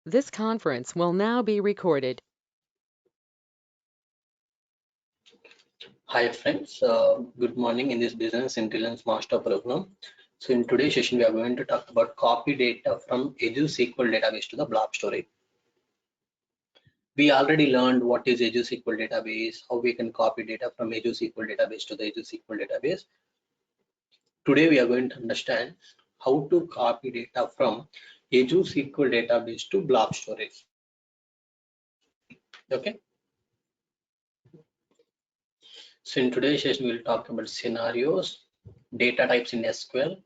This conference will now be recorded. Hi friends, good morning in this Business Intelligence Master Program. So in today's session, we are going to talk about copy data from Azure SQL database to the blob storage. We already learned what is Azure SQL database, how we can copy data from Azure SQL database to the Azure SQL database. Today we are going to understand how to copy data from Azure SQL database to blob storage. Okay. So in today's session, we'll talk about scenarios, data types in SQL,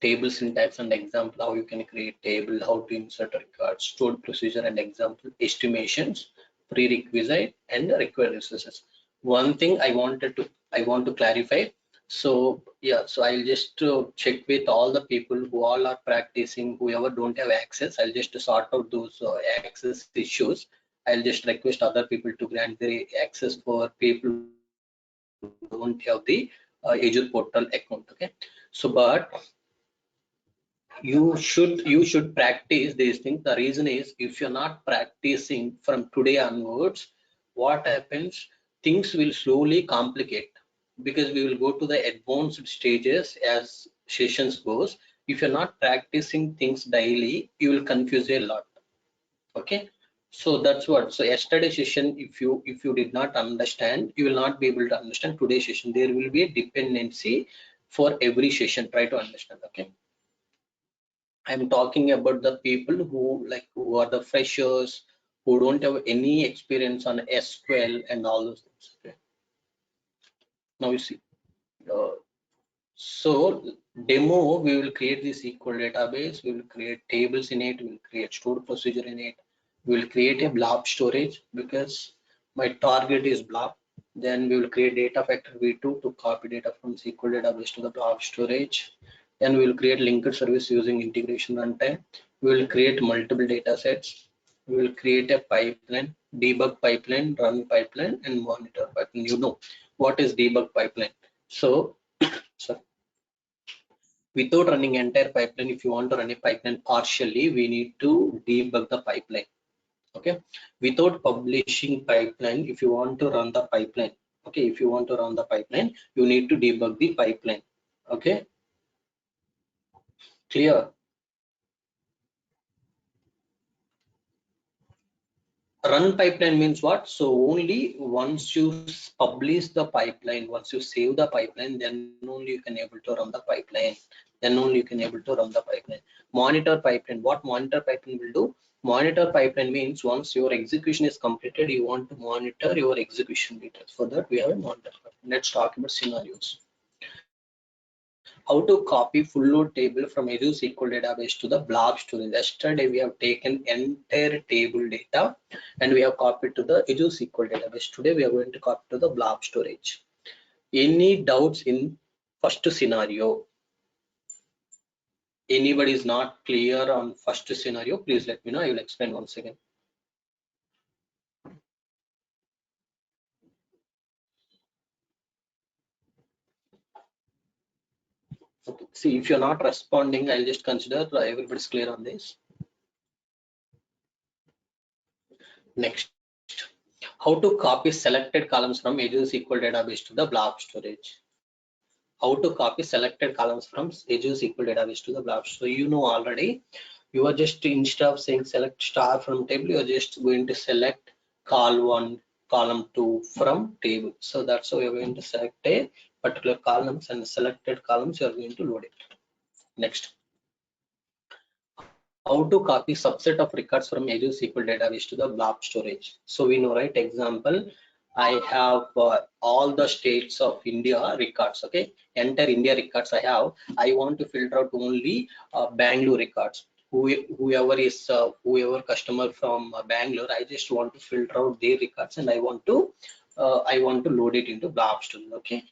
table syntax and example, how you can create table, how to insert records, stored procedure and example, estimations, prerequisite and required resources. One thing I want to clarify. So yeah, so I'll just check with all the people who all are practicing, whoever don't have access, I'll just sort out those access issues. I'll just request other people to grant their access for people who don't have the Azure portal account. Okay, so but you should practice these things. The reason is, if you're not practicing from today onwards, what happens, things will slowly complicate, because we will go to the advanced stages as sessions goes. If you're not practicing things daily, you will confuse a lot. Okay, so that's what. So yesterday session, if you did not understand, you will not be able to understand today's session. There will be a dependency for every session. Try to understand. Okay, I'm talking about the people who are the freshers, who don't have any experience on SQL and all those things. Okay. Now you see. Uh, so demo, we will create the SQL database. We will create tables in it. We will create stored procedure in it. We will create a blob storage, because my target is blob. Then we will create data factor v2 to copy data from SQL database to the blob storage. Then we will create linked service using integration runtime. We will create multiple data sets. We will create a pipeline, debug pipeline, run pipeline, and monitor pipeline. You know what is debug pipeline. So, sorry, without running entire pipeline, if you want to run a pipeline partially, we need to debug the pipeline. Okay, without publishing pipeline, if you want to run the pipeline, okay, if you want to run the pipeline, you need to debug the pipeline. Okay, clear? Run pipeline means what? So only once you publish the pipeline, once you save the pipeline, then only you can able to run the pipeline. Then only you can able to run the pipeline. Monitor pipeline. What monitor pipeline will do? Monitor pipeline means once your execution is completed, you want to monitor your execution details. For that, we have a monitor pipeline. Let's talk about scenarios. How to copy full load table from Azure SQL database to the blob storage. Yesterday we have taken entire table data and we have copied to the Azure SQL database. Today we are going to copy to the blob storage. Any doubts in first scenario? Anybody is not clear on first scenario, please let me know. I will explain once again. Okay. See, if you're not responding, I'll just consider everybody's clear on this. Next, how to copy selected columns from Azure SQL database to the blob storage. How to copy selected columns from Azure SQL database to the blob. So you know already, you are just, instead of saying select star from table, you are just going to select col1, column 2 from table. So that's how you're going to select a particular columns, and selected columns you are going to load it. Next, how to copy subset of records from Azure SQL database to the blob storage. So we know, right? Example, I have all the states of India records. Okay, entire India records I have. I want to filter out only Bangalore records. Whoever customer from Bangalore, I just want to filter out their records, and I want to load it into blob storage. Okay,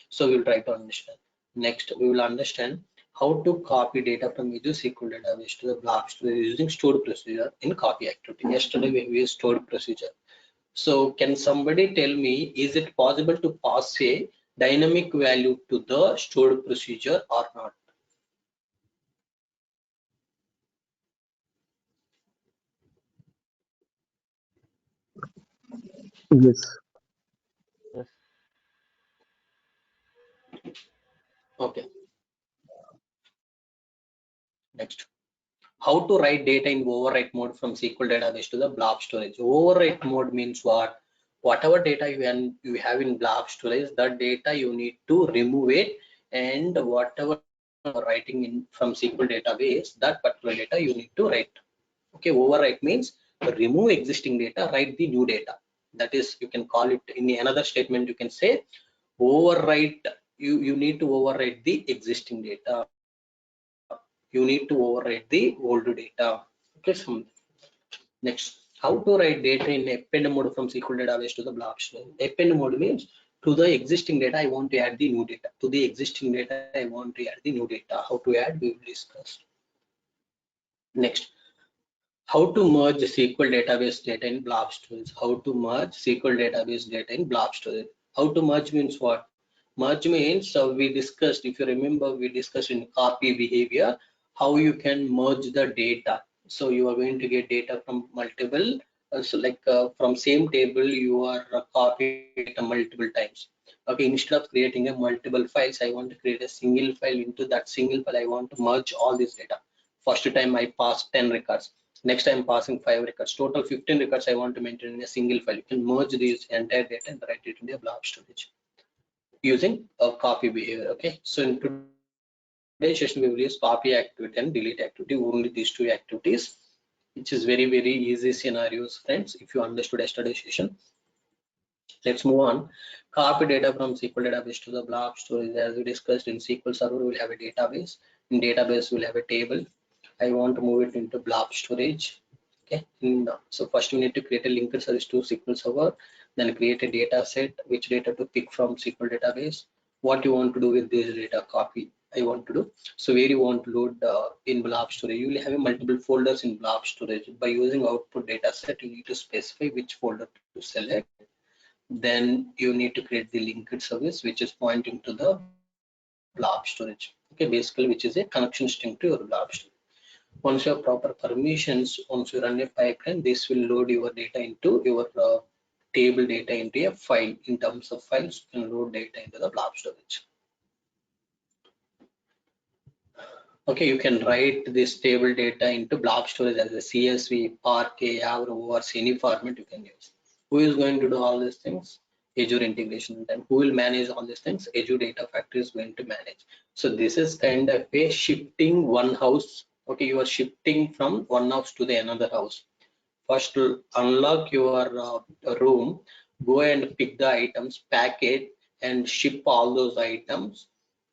so we'll try to understand. Next, we will understand how to copy data from Azure SQL database to the blob storage using stored procedure in copy activity. Yesterday we used stored procedure. So can somebody tell me, is it possible to pass a dynamic value to the stored procedure or not? Yes. Okay, next. How to write data in overwrite mode from SQL database to the blob storage. Overwrite mode means what? Whatever data you have in blob storage, that data you need to remove it, and whatever writing in from SQL database, that particular data you need to write. Okay, overwrite means remove existing data, write the new data. That is, you can call it in another statement. You can say overwrite. You need to overwrite the existing data. You need to overwrite the old data. Okay, so next, how to write data in append mode from SQL database to the blob storage. Append mode means to the existing data, I want to add the new data. To the existing data, I want to add the new data. How to add, we will discuss. Next, how to merge SQL database data in blob storage. How to merge SQL database data in blob storage. How to merge means what? Merge means we discussed, if you remember, we discussed in copy behavior, how you can merge the data. So you are going to get data from multiple, from same table, you are copying data multiple times. Okay, instead of creating a multiple files, I want to create a single file. Into that single file, I want to merge all this data. First time I pass 10 records. Next time passing 5 records. Total 15 records I want to maintain in a single file. You can merge these entire data and write it in a blob storage using a copy behavior. Okay, so in today's session we will use copy activity and delete activity, only these two activities, which is very easy scenarios, friends, if you understood yesterday's session. Let's move on. Copy data from SQL database to the blob storage. As we discussed, in SQL Server we'll have a database. In database we'll have a table. I want to move it into blob storage. Okay, so first we need to create a linked service to SQL Server, then create a data set, which data to pick from SQL database, what you want to do with this data, copy I want to do. So where you want to load in blob storage, you will have multiple folders in blob storage. By using output data set, you need to specify which folder to select. Then you need to create the linked service, which is pointing to the blob storage. Okay, basically, which is a connection string to your blob storage. Once you have proper permissions, once you run a pipeline, this will load your data into your table data into a file. In terms of files, you can load data into the blob storage. Okay, you can write this table data into blob storage as a CSV, Parquet, Avro, or any format you can use. Who is going to do all these things? Azure integration. And who will manage all these things? Azure Data Factory is going to manage. So this is kind of a shifting one house. Okay, you are shifting from one house to the another house. First, unlock your room, go and pick the items, pack it, and ship all those items,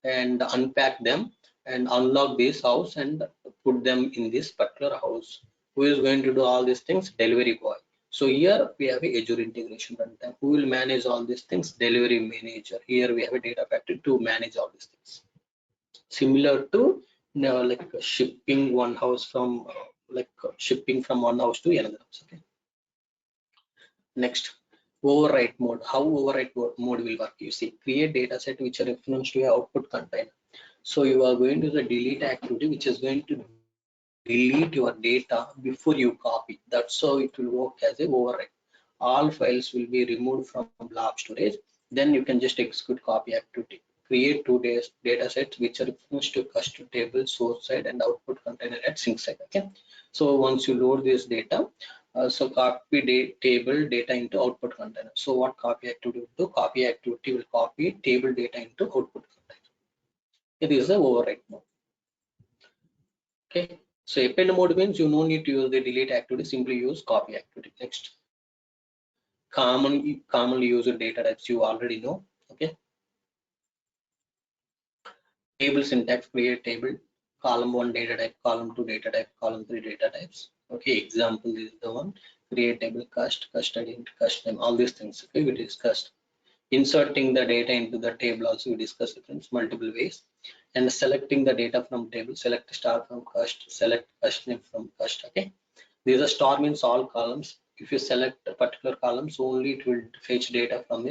and unpack them, and unlock this house and put them in this particular house. Who is going to do all these things? Delivery boy. So here we have a Azure integration runtime. Who will manage all these things? Delivery manager. Here we have a data factory to manage all these things. Similar to like shipping one house from shipping from one house to another house. Okay. Next, overwrite mode. How overwrite mode will work? You see, create data set which are reference to your output container. So you are going to the delete activity, which is going to delete your data before you copy. That's how it will work as a overwrite. All files will be removed from blob storage. Then you can just execute copy activity. Create two data sets which are reference to custom table, source side, and output container at sync side. Okay. So once you load this data, so copy table data into output container. So what copy activity will do? Copy activity will copy table data into output container. It is the overwrite mode. Okay, so append mode means you no need to use the delete activity, simply use copy activity. Next, commonly used data types you already know. Okay, table syntax, create table, column 1 data type, column 2 data type, column 3 data types. Okay, example is the one, create table, cust ident, cust name, all these things. Okay, we discussed. Inserting the data into the table also we discussed different multiple ways, and selecting the data from table, select star from cust, select cust name from cust. Okay, these are star means all columns. If you select particular columns, only it will fetch data from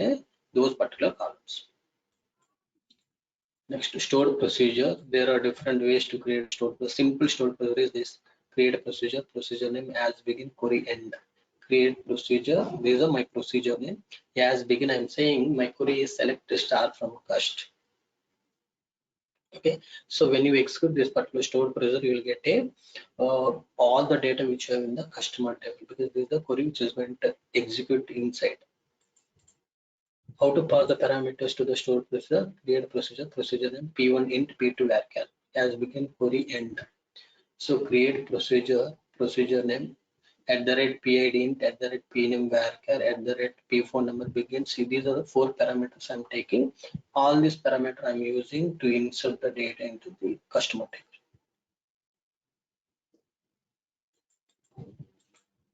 those particular columns. Next, stored procedure. There are different ways to create stored. The simple stored procedure is this: create a procedure, procedure name as begin, query end. create procedure. These are my procedure name. As begin, I'm saying my query is select star from cust. Okay, so when you execute this particular stored procedure, you will get a all the data which you have in the customer table, because this is the query which is going to execute inside. How to pass the parameters to the stored procedure? Create procedure name p1 int p2 varchar as begin query end. So create procedure name @PID int @PNAME varchar @P phone number begin. See, these are the 4 parameters I'm taking. All these parameters I'm using to insert the data into the customer table.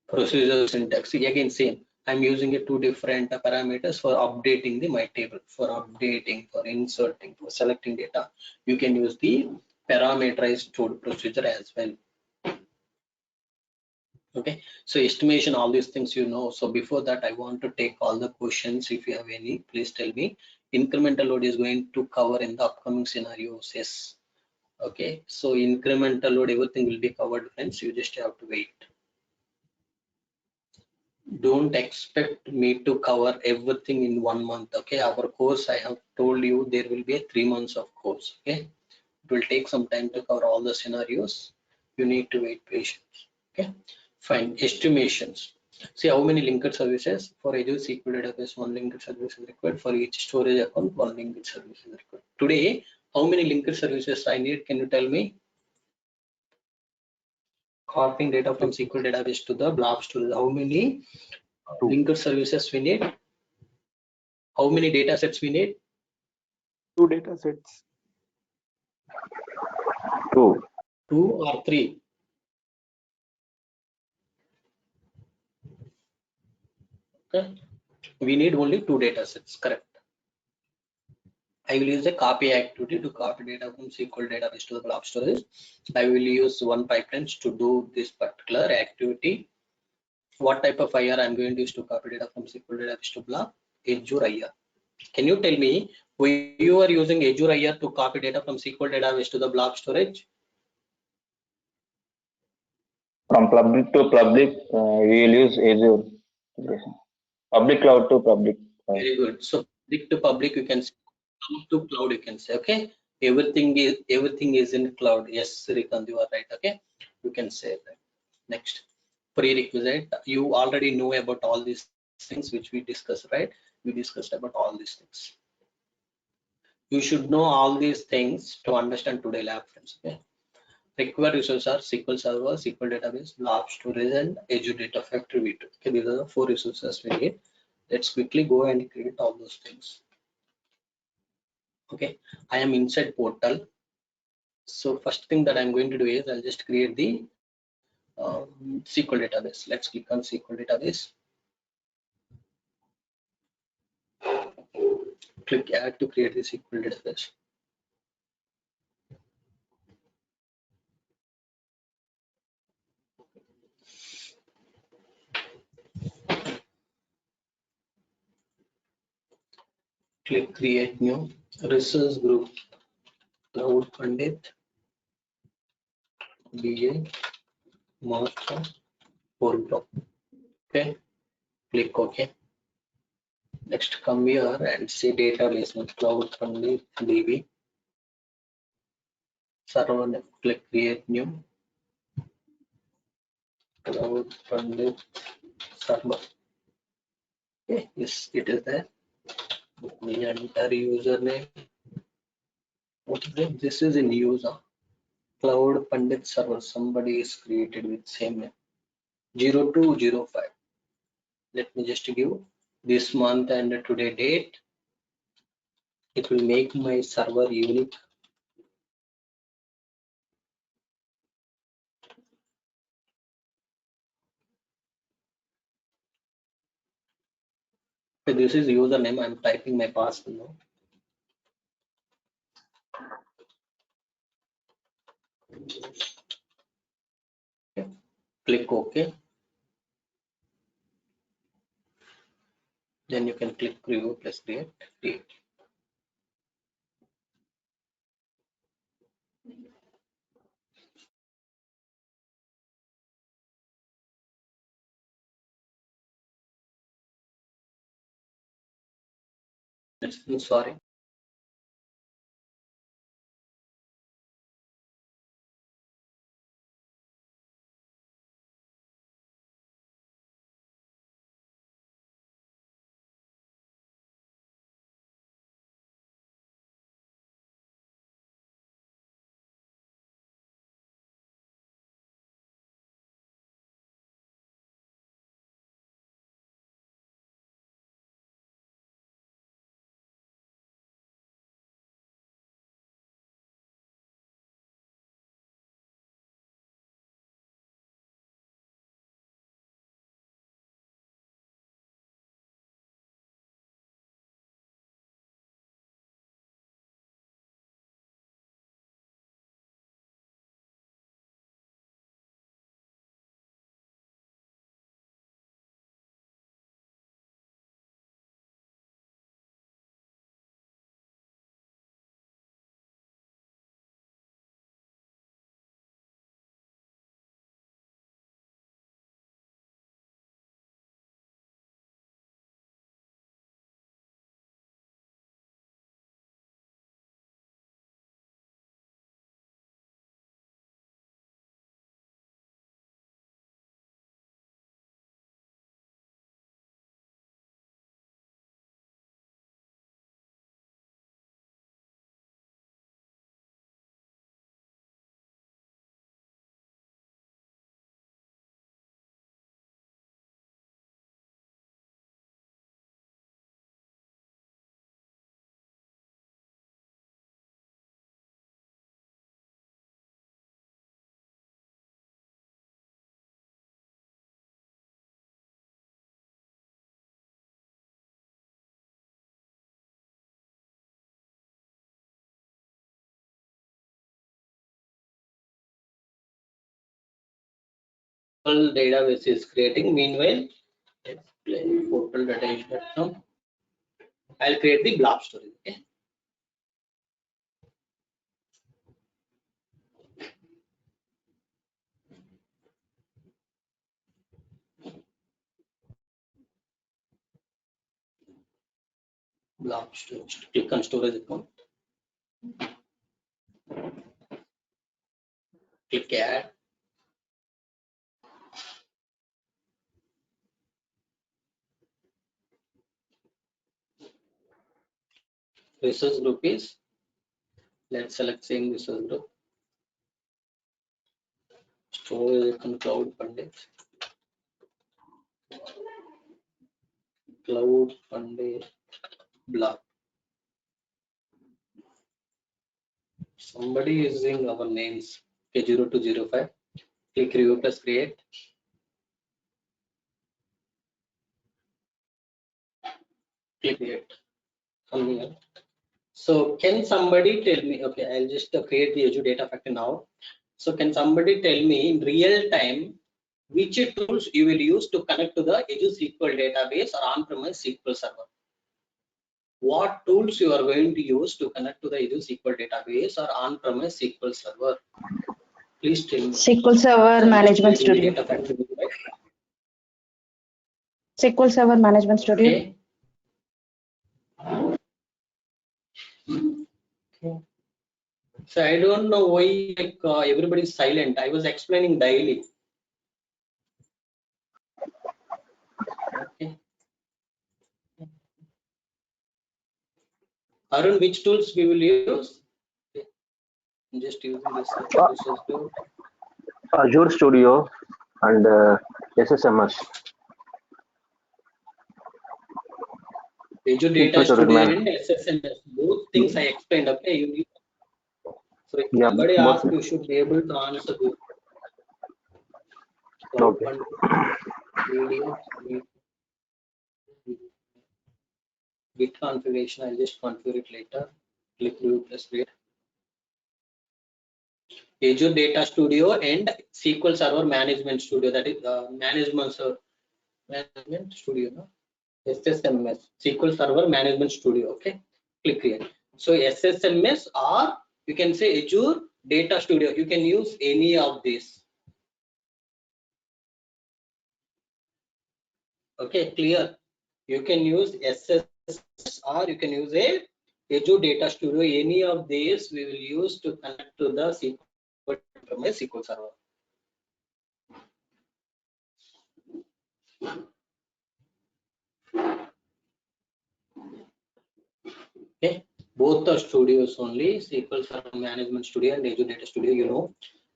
Procedure syntax, again same. I'm using a 2 different parameters for updating the my table, for updating, for inserting, for selecting data. You can use the parameterized stored procedure as well. Okay, so estimation, all these things you know. So before that, I want to take all the questions. If you have any, please tell me. Incremental load is going to cover in the upcoming scenarios. Yes. Okay, so incremental load, everything will be covered, friends. You just have to wait. Don't expect me to cover everything in 1 month. Okay, our course, I have told you, there will be a 3 months of course. Okay, it will take some time to cover all the scenarios. You need to wait patience. Okay, fine. Estimations. See how many linked services for Azure SQL database, 1 linked service is required. For each storage account, 1 linked service is required. Today, how many linked services I need? Can you tell me? Copying data from SQL database to the blob storage. How many linked services we need? How many data sets we need? 2 data sets. 2. 2 or 3? Okay, we need only 2 data sets. Correct. I will use a copy activity to copy data from SQL database to the blob storage. I will use one pipelines to do this particular activity. What type of IR I'm going to use to copy data from SQL database to blob? Azure IR. Can you tell me why you are using Azure IR to copy data from SQL database to the blob storage? From public to public, we will use Azure. Public cloud to public. Very good. So public to public, you can say, cloud to cloud, you can say. Okay, everything is in cloud. Yes, Srikant, you are right. Okay, you can say that. Next, prerequisite. You already know about all these things which we discussed, right? We discussed about all these things. You should know all these things to understand today lab, friends. Okay. Required resources are SQL Server, SQL Database, blob storage, and Azure Data Factory V2. Okay, these are the 4 resources we need. Let's quickly go and create all those things. Okay, I am inside portal. So first thing that I'm going to do is I'll just create the SQL database. Let's click on SQL database. Click add to create the SQL database. Click create new resource group. Cloud Pandit, BA, master, foreground. Okay, click OK. Next, come here and say database with Cloud Pandit DB. Server name, click create new. Cloud Pandit server. Okay, yes, it is there. Let me enter username. Okay, this is in user. Cloud Pandit server. Somebody is created with same name. 0205. Let me just give this month and today date. It will make my server unique. So this is username. I'm typing my password now. Okay. Click OK. Then you can click preview plus create. I'm sorry. Database is creating. Meanwhile, explain portal data. I'll create the blob story. Okay. Blob storage. Click on storage account. Click add. Resource group is. Let's select same resource group. Storage account cloud Pandit. Cloud Pandit blob. Somebody using our names K0205. Click review plus create. Click create. Come here. So can somebody tell me? Okay, I'll just create the Azure Data Factory now. So can somebody tell me in real time which tools you will use to connect to the Azure SQL database or on-premise SQL server? What tools you are going to use to connect to the Azure SQL database or on-premise SQL server? Please tell me. SQL Server Management Studio. SQL Server Management Studio. Okay. Okay. So I don't know why everybody is silent. I was explaining daily. Okay. Arun, which tools we will use? Okay. I'm just using this resource tool. Azure Studio and SSMS. Azure Data Studio and SSMS. Both things I explained. Okay. You need. So if somebody asks, you should be able to answer this. Okay. Git configuration, I'll just configure it later. Click review plus create. Azure Data Studio and SQL Server Management Studio, that is management studio, no? SSMS, SQL Server Management Studio. Okay, click here. So SSMS, or you can say Azure Data Studio. You can use any of these. Okay, clear. You can use or you can use a Azure Data Studio. Any of these we will use to connect to the SQL from a SQL Server. Okay, both the studios only, SQL Server Management Studio and Azure Data Studio. You know,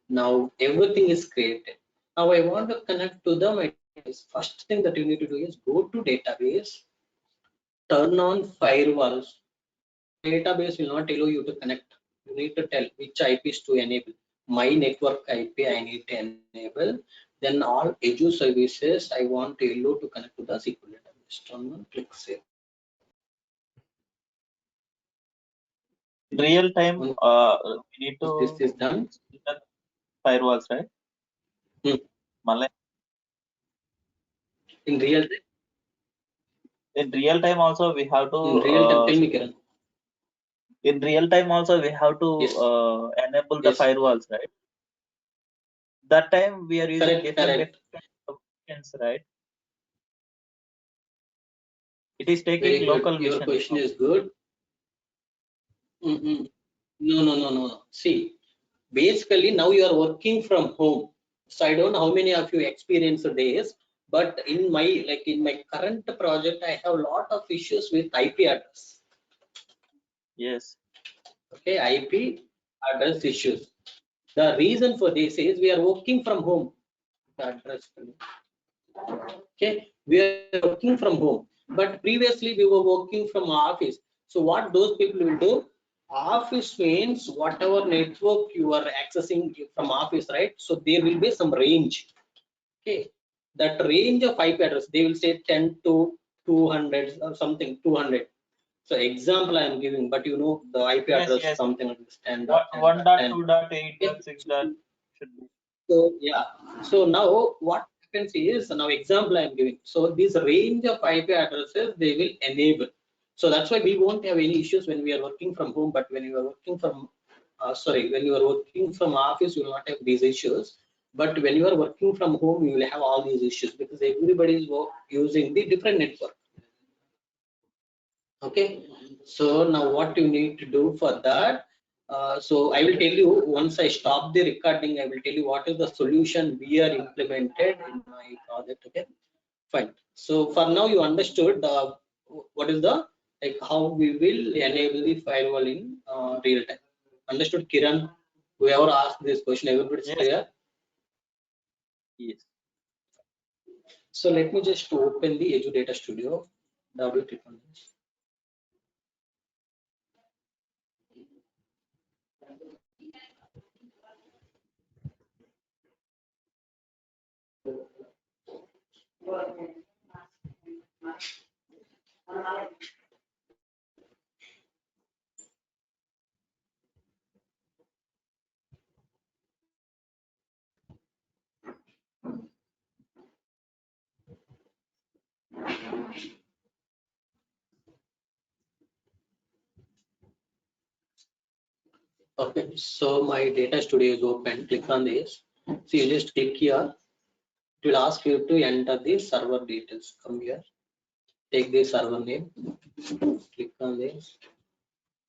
now everything is created. Now I want to connect to the database. First thing that you need to do is go to database, turn on firewalls. Database will not allow you to connect. You need to tell which IPs to enable. My network IP I need to enable. Then all Azure services I want to allow to connect to the SQL database. Turn on, click save. Real time, Once we need to this is done. firewalls, right? Malay. In real time. In real time also we have to. In real time, tell me, Kiran. In real time also we have to Yes. enable the Yes. firewalls, right? That time we are using Correct, different correct. options, right? It is taking Very local good. Your mission. question is good. No, no, no, no. See, basically now you are working from home. So I don't know how many of you experienced this, but in my current project, I have a lot of issues with IP address. Yes. Okay, IP address issues. The reason for this is we are working from home. Address. Okay, we are working from home, but previously we were working from office. So what those people will do, office means whatever network you are accessing from office, right? So there will be some range. Okay, that range of IP address, they will say 10 to 200 or something, 200. So example I am giving, but you know the IP address Yes. something like this, 10. 1.2.8.6. Should be. So yeah, so now what happens is, now example I am giving. So this range of IP addresses they will enable. So that's why we won't have any issues when we are working from home. But when you are working from, when you are working from office, you will not have these issues. But when you are working from home, you will have all these issues because everybody is using the different network. Okay, so now what you need to do for that? So I will tell you once I stop the recording, I will tell you what is the solution we are implemented in my project. Okay, fine. So for now you understood what is the, like, how we will enable the firewall in real time. Understood, Kiran? Whoever asked this question, everybody's Yes. clear? Yes. So let me just open the Azure Data Studio. Double click on this. Okay, so my data studio is open. Click on this. So you just click here. It will ask you to enter the server details. Come here. Take the server name. Click on this.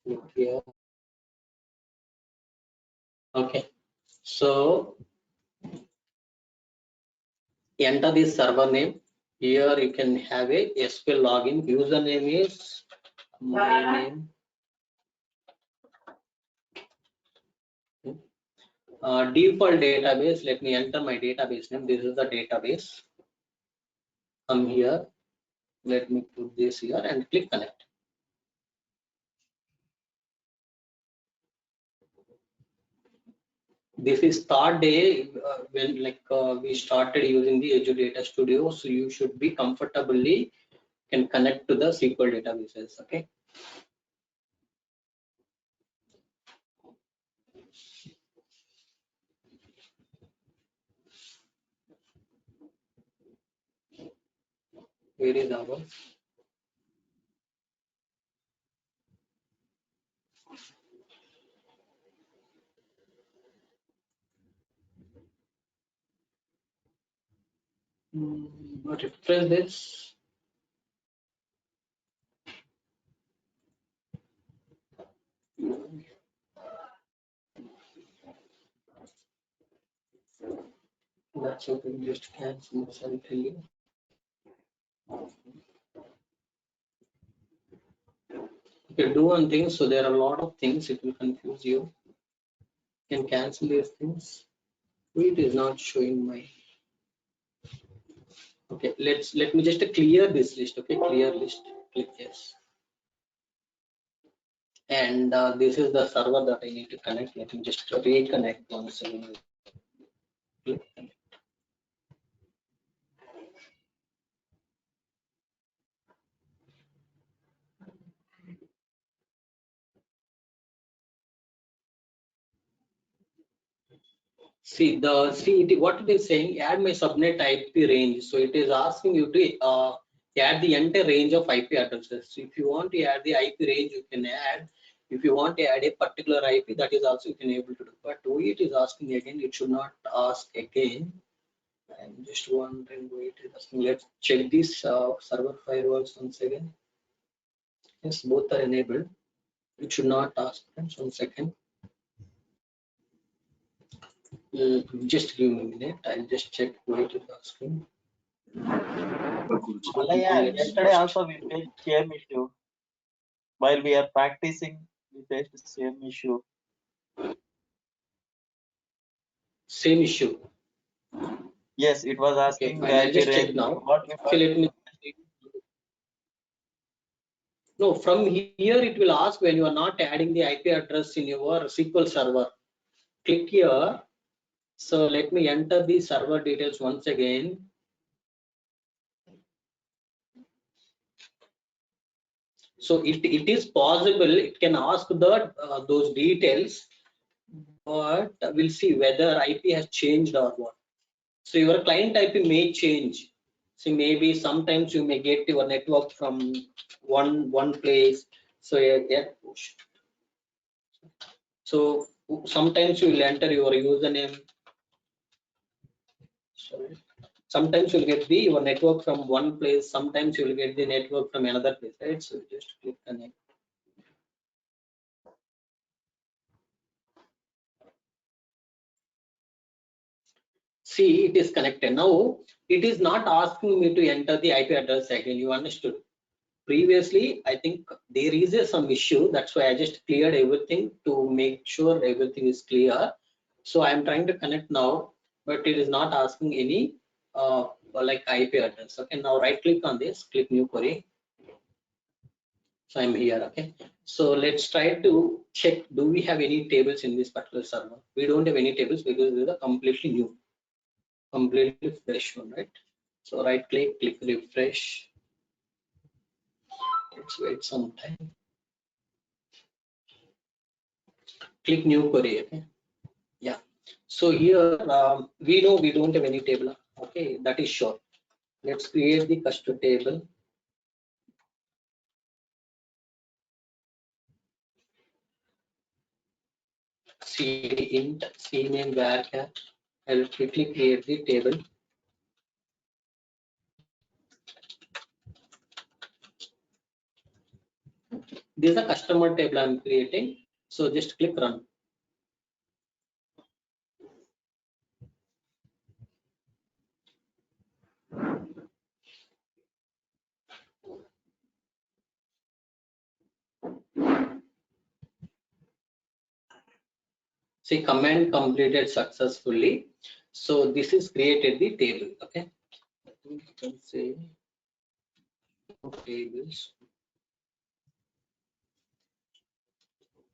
Click here. Okay. So enter the server name. Here you can have a SQL login. Username is my name. Default database. Let me enter my database name. This is the database. Come here. Let me put this here and click connect. This is third day when we started using the Azure Data Studio. So you should be comfortably can connect to the SQL databases. Okay. Where is our? Refresh this. That's okay. Just cancel this and tell you. Okay, do one thing. So there are a lot of things. It will confuse you. You can cancel these things. It is not showing my. Okay, let me just clear this list. Okay, clear list. Click yes. And this is the server that I need to connect. Let me just reconnect once again. Click connect. See what it is saying, add my subnet IP range. So it is asking you to add the entire range of IP addresses. So if you want to add the IP range, you can add. If you want to add a particular IP, that is also you can able to do. But why it is asking again, it should not ask again. I'm just wondering why it is asking. Let's check these server firewalls once again. Yes, both are enabled. It should not ask them. 1 second. Just give me a minute. I'll just check what it is asking. Malaya, yesterday also we faced same issue. While we are practicing, we faced the same issue. Same issue. Yes, it was Okay, asking fine. the I'll IP just check range. now. What we Okay, let me. No, from here it will ask when you are not adding the IP address in your SQL server. Click here. So let me enter the server details once again. So it is possible it can ask those details, but we'll see whether IP has changed or what. So your client IP may change. So maybe sometimes you may get your network from one place. So yeah. So sometimes you will enter your username. Sorry. Sometimes you'll get your network from one place. Sometimes you will get the network from another place. Right. So just click connect. See, it is connected. Now it is not asking me to enter the IP address again. You understood? Previously, I think there is some issue. That's why I just cleared everything to make sure everything is clear. So I'm trying to connect now, but it is not asking any like IP address. Okay, now right click on this, click new query. So I'm here. Okay, so let's try to check, do we have any tables in this particular server? We don't have any tables because this is a completely new, completely fresh one, right? So right click, click refresh. Let's wait some time. Click new query. Okay, yeah. So here we know we don't have any table. Okay, that is sure. Let's create the custom table. Cd int cname varchar. I will quickly create the table. This is a customer table I'm creating. So just click run. See, command completed successfully. So this is created the table. Okay, I think you can say tables.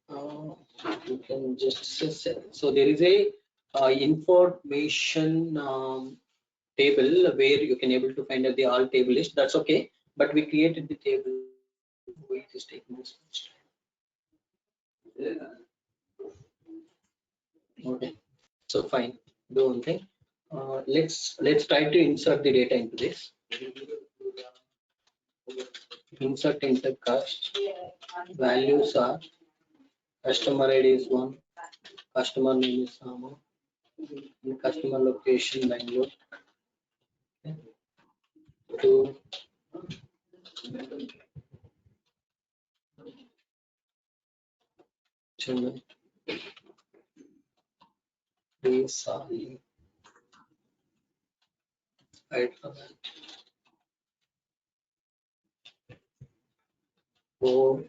You can just say, so there is a information table where you can able to find out the all table list. That's okay, but we created the table. Wait, is taking this much time. Okay, so fine. Do one thing. Let's try to insert the data into this. Insert into cast. Values are customer ID is 1, customer name is Sama, and customer location Bangalore. Okay. 2, Chennai. 3, Sali. Hyderabad. 4.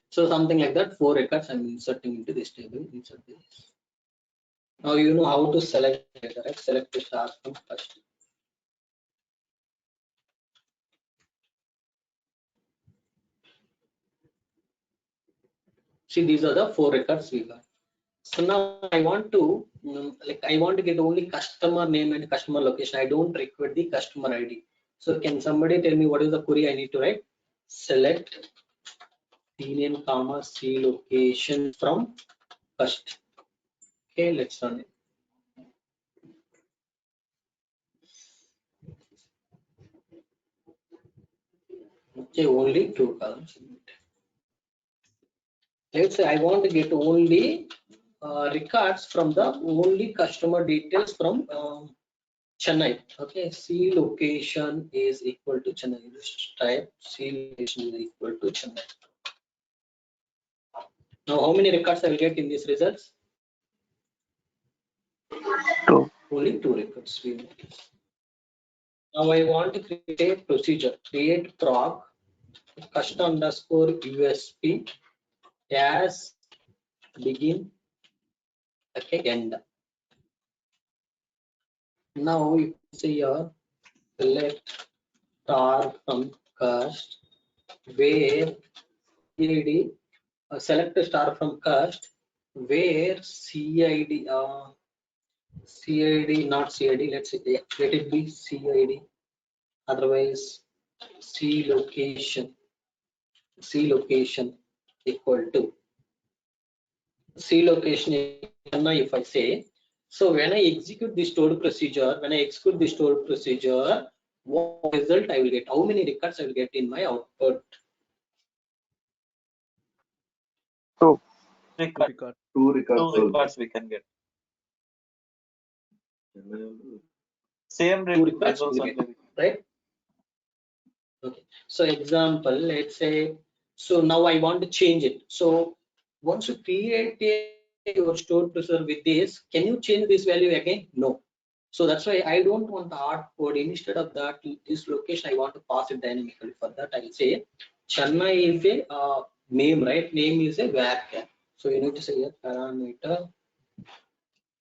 So something like that, 4 records I'm inserting into this table. Insert this. Now you know how to select, right? Select the star from first. See, these are the 4 records we got. So now I want to I want to get only customer name and customer location. I don't require the customer ID. So can somebody tell me what is the query I need to write? Select C name comma C location from first. Okay, let's run it. Okay, only 2 columns. Let's say I want to get only records from the only customer details from Chennai. Okay, C location is equal to Chennai. Just type C location is equal to Chennai. Now, how many records I will get in these results? 2. Only 2 records. Now I want to create a procedure. Create proc custom underscore USP as begin, okay, end. Now you see here select star from cast where CID select a star from cast where CID CID not CID, let's say let it be CID, otherwise C location equal to C location if I say. So when I execute the stored procedure, what result I will get? How many records I will get in my output? So, Record. Two 2 records we can get. Same 2 records results will only. get, right? Okay. So example, let's say, so now I want to change it. So once you create your stored procedure with this, can you change this value again? No. So that's why I don't want the hard code. Instead of that, this location I want to pass it dynamically. For that, I'll say Chennai is a name, right? Name is a varchar. So you need to say a parameter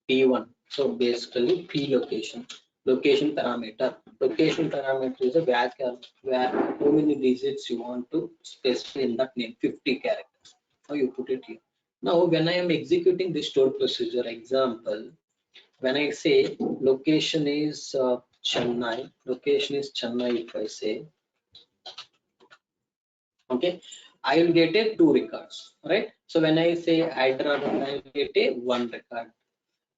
P1. So basically P location parameter. Location parameter is a varchar where how many digits you want to specify in that name, 50 characters. Now you put it here. Now when I am executing the stored procedure example, when I say location is Chennai, if I say, okay, I will get a 2 records, right? So when I say Hyderabad, I will get a 1 record.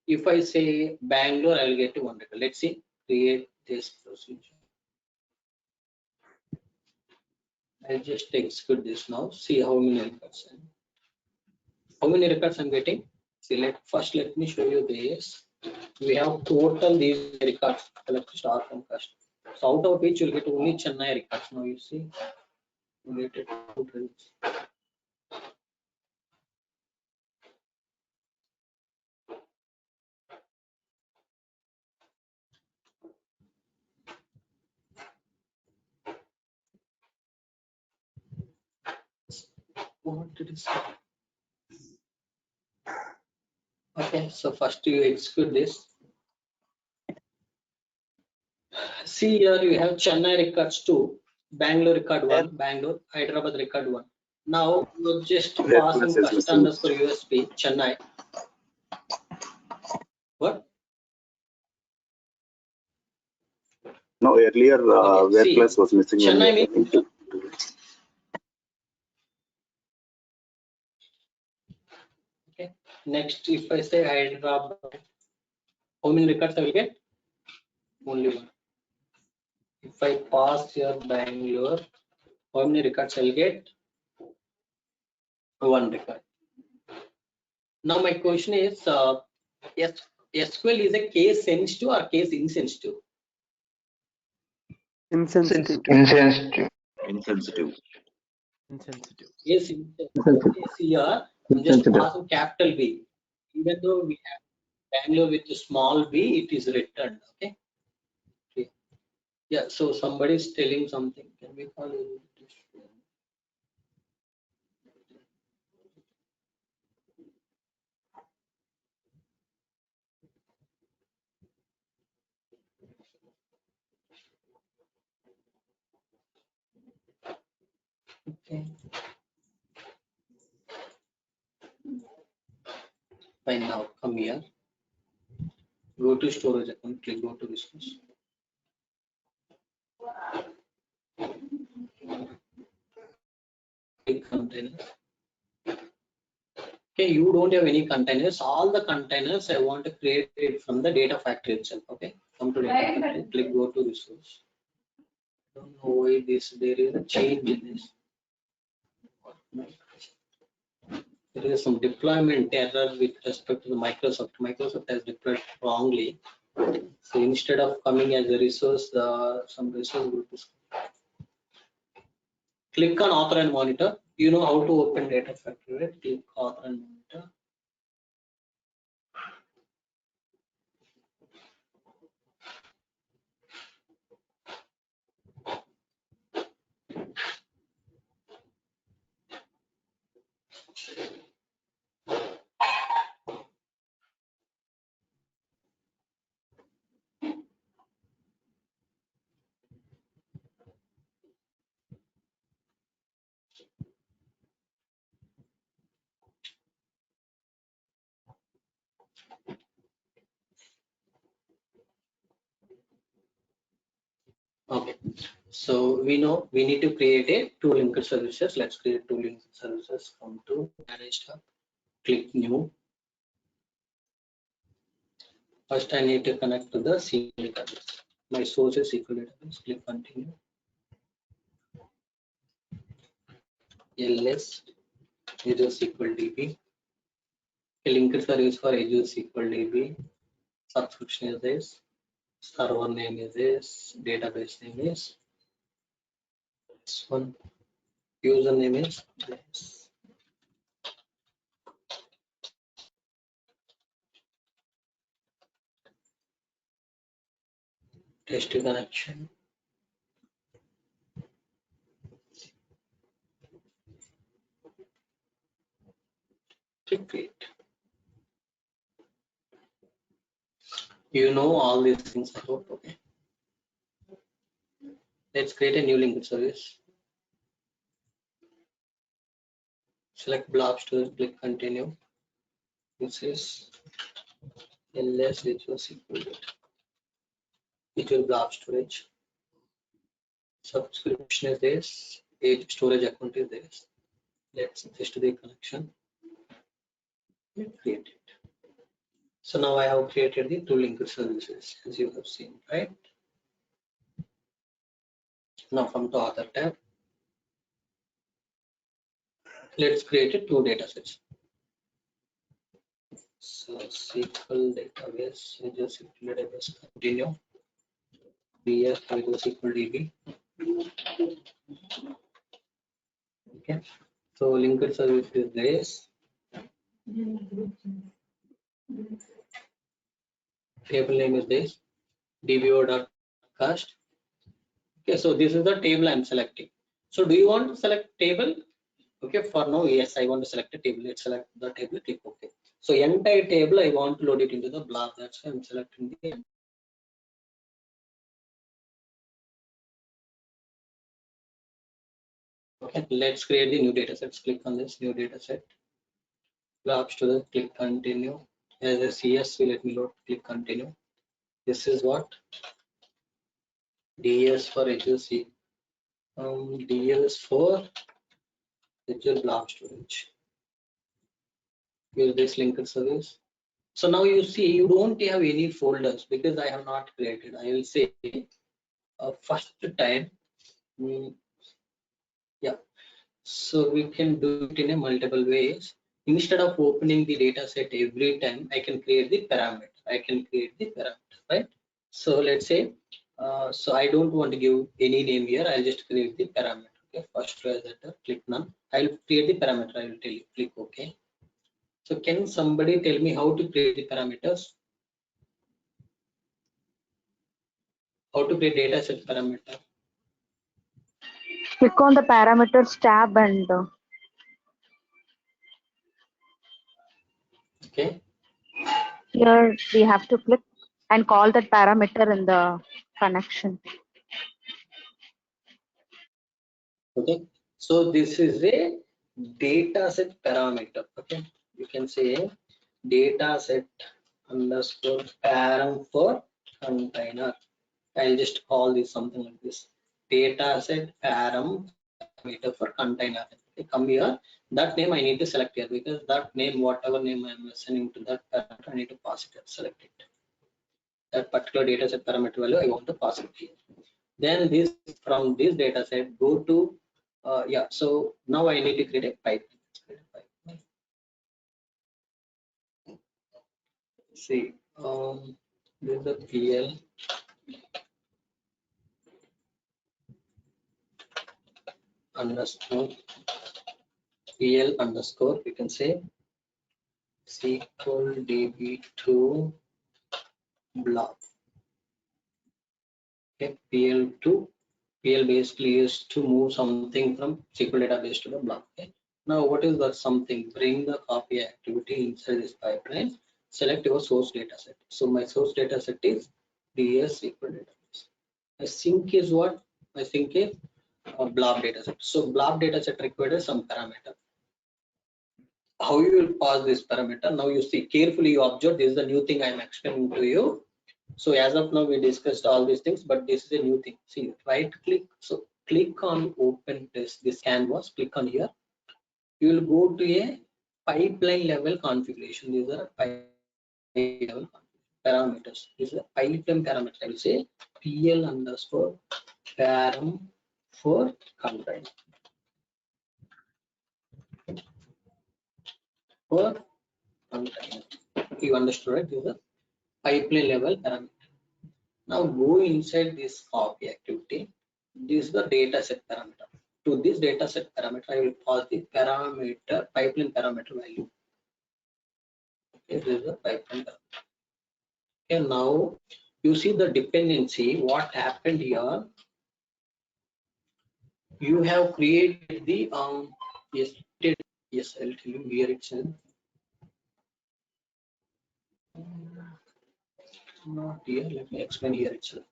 If I say Bangalore, I will get a 1 record. Let's see, create this procedure. I'll just execute this now. See how many records. How many records I'm getting? See, let me show you this. We have total these records. Select star from custom. So out of which you'll get only Chennai records. Now you see related to drills. What did it say? Okay, so first you execute this. See here you have Chennai records 2, Bangalore record 1, Bangalore, Hyderabad record 1. Now you just passing first underscore USP Chennai. What? No, earlier Okay, where see, class was missing. Chennai means okay. Next, if I say Hyderabad, how many records I will get? Only 1. If I pass here Bangalore, how many records I will get? 1 record. Now my question is, SQL is a case sensitive or case insensitive? insensitive. Insensitive. Insensitive. Insensitive. Yes, insensitive. Here I'm just Insensitive. passing capital B. even though we have Bangalore with a small b, it is returned. Okay. Yeah. So somebody is telling something. Can we call it? Okay. Fine. Now come here. Go to storage account. Click go to resource. Click container. Okay, you don't have any containers. All the containers I want to create it from the data factory itself. Okay, come to data factory. Click go to resource. Don't know why there is a change in this. There is some deployment error with respect to the Microsoft. Microsoft has deployed wrongly. So instead of coming as a resource, some resource group is. Click on author and monitor. You know how to open data factory, right? Click author and monitor. Okay, so we know we need to create a two linked services. Let's create two linked services. Come to manage tab, click new. First, I need to connect to the SQL database. My source is SQL database. Click continue. LS Azure SQL DB. A linked service for Azure SQL DB. Subscription is this. Server name is this. Database name is this one. Username is this. Test connection. Click create. You know all these things about. Okay. Let's create a new linked service. Select blob storage. Click continue. This is LS Azure SQL data. Azure blob storage. Subscription is this. Age storage account is this. Let's test the connection. Create it. So now I have created the two linked services as you have seen, right? Now from the author tab, let's create a two data sets. So SQL database, Azure SQL database, continue. DS Azure SQL DB. Okay. So linked service is this. Table name is this. dbo.cast. Okay, so this is the table I'm selecting. So do you want to select table? Okay, for now, yes, I want to select a table. Let's select the table, click OK. So entire table, I want to load it into the blob. That's why I'm selecting the. Okay, let's create the new data sets. Click on this new data set. Blob storage, click continue. As a CSV, let me load, click continue. This is what? DS for Azure C. DS for Azure blob storage. Use this linked service. So now you see you don't have any folders because I have not created. I will say first time. Yeah, so we can do it in a multiple ways. Instead of opening the data set every time, I can create the parameter. Right? So let's say, so I don't want to give any name here. I'll just create the parameter. Okay, first register, click none. I'll create the parameter. I will tell you. Click OK. So can somebody tell me how to create the parameters? How to create data set parameter? Click on the parameters tab and Okay. here we have to click and call that parameter in the connection. Okay. So this is a data set parameter. Okay. You can say data set underscore param for container. I'll just call this something like this. Data set param parameter for container. Okay, come here. That name I need to select here because that name, whatever name I'm assigning to that parameter, I need to pass it, select it. That particular data set parameter value I want to pass it here. Then this, from this data set, go to yeah. So now I need to create a pipeline. See, this is the PL underscore PL underscore, you can say SQL DB2 blob. Okay, PL basically is to move something from SQL database to the blob. Okay. Now what is that something? Bring the copy activity inside this pipeline. Select your source data set. So my source data set is DS SQL database. My sink is what? My sink is a blob data set. So blob data set requires some parameter. How you will pass this parameter? Now you see carefully, you observe, this is the new thing I am explaining to you. So as of now we discussed all these things, but this is a new thing. See, right click, so click on open this canvas, click on here. You will go to a pipeline level configuration. These are pipeline level parameters. This is a pipeline parameter. I will say PL underscore param for container. For container. You understood, right? This is a pipeline level parameter. Now go inside this copy activity. This is the data set parameter. To this data set parameter, I will pass the parameter pipeline parameter value. Okay, this is the pipeline parameter. Okay, now you see the dependency. What happened here? You have created the yes, I'll tell you here itself. Not here. Let me explain here itself.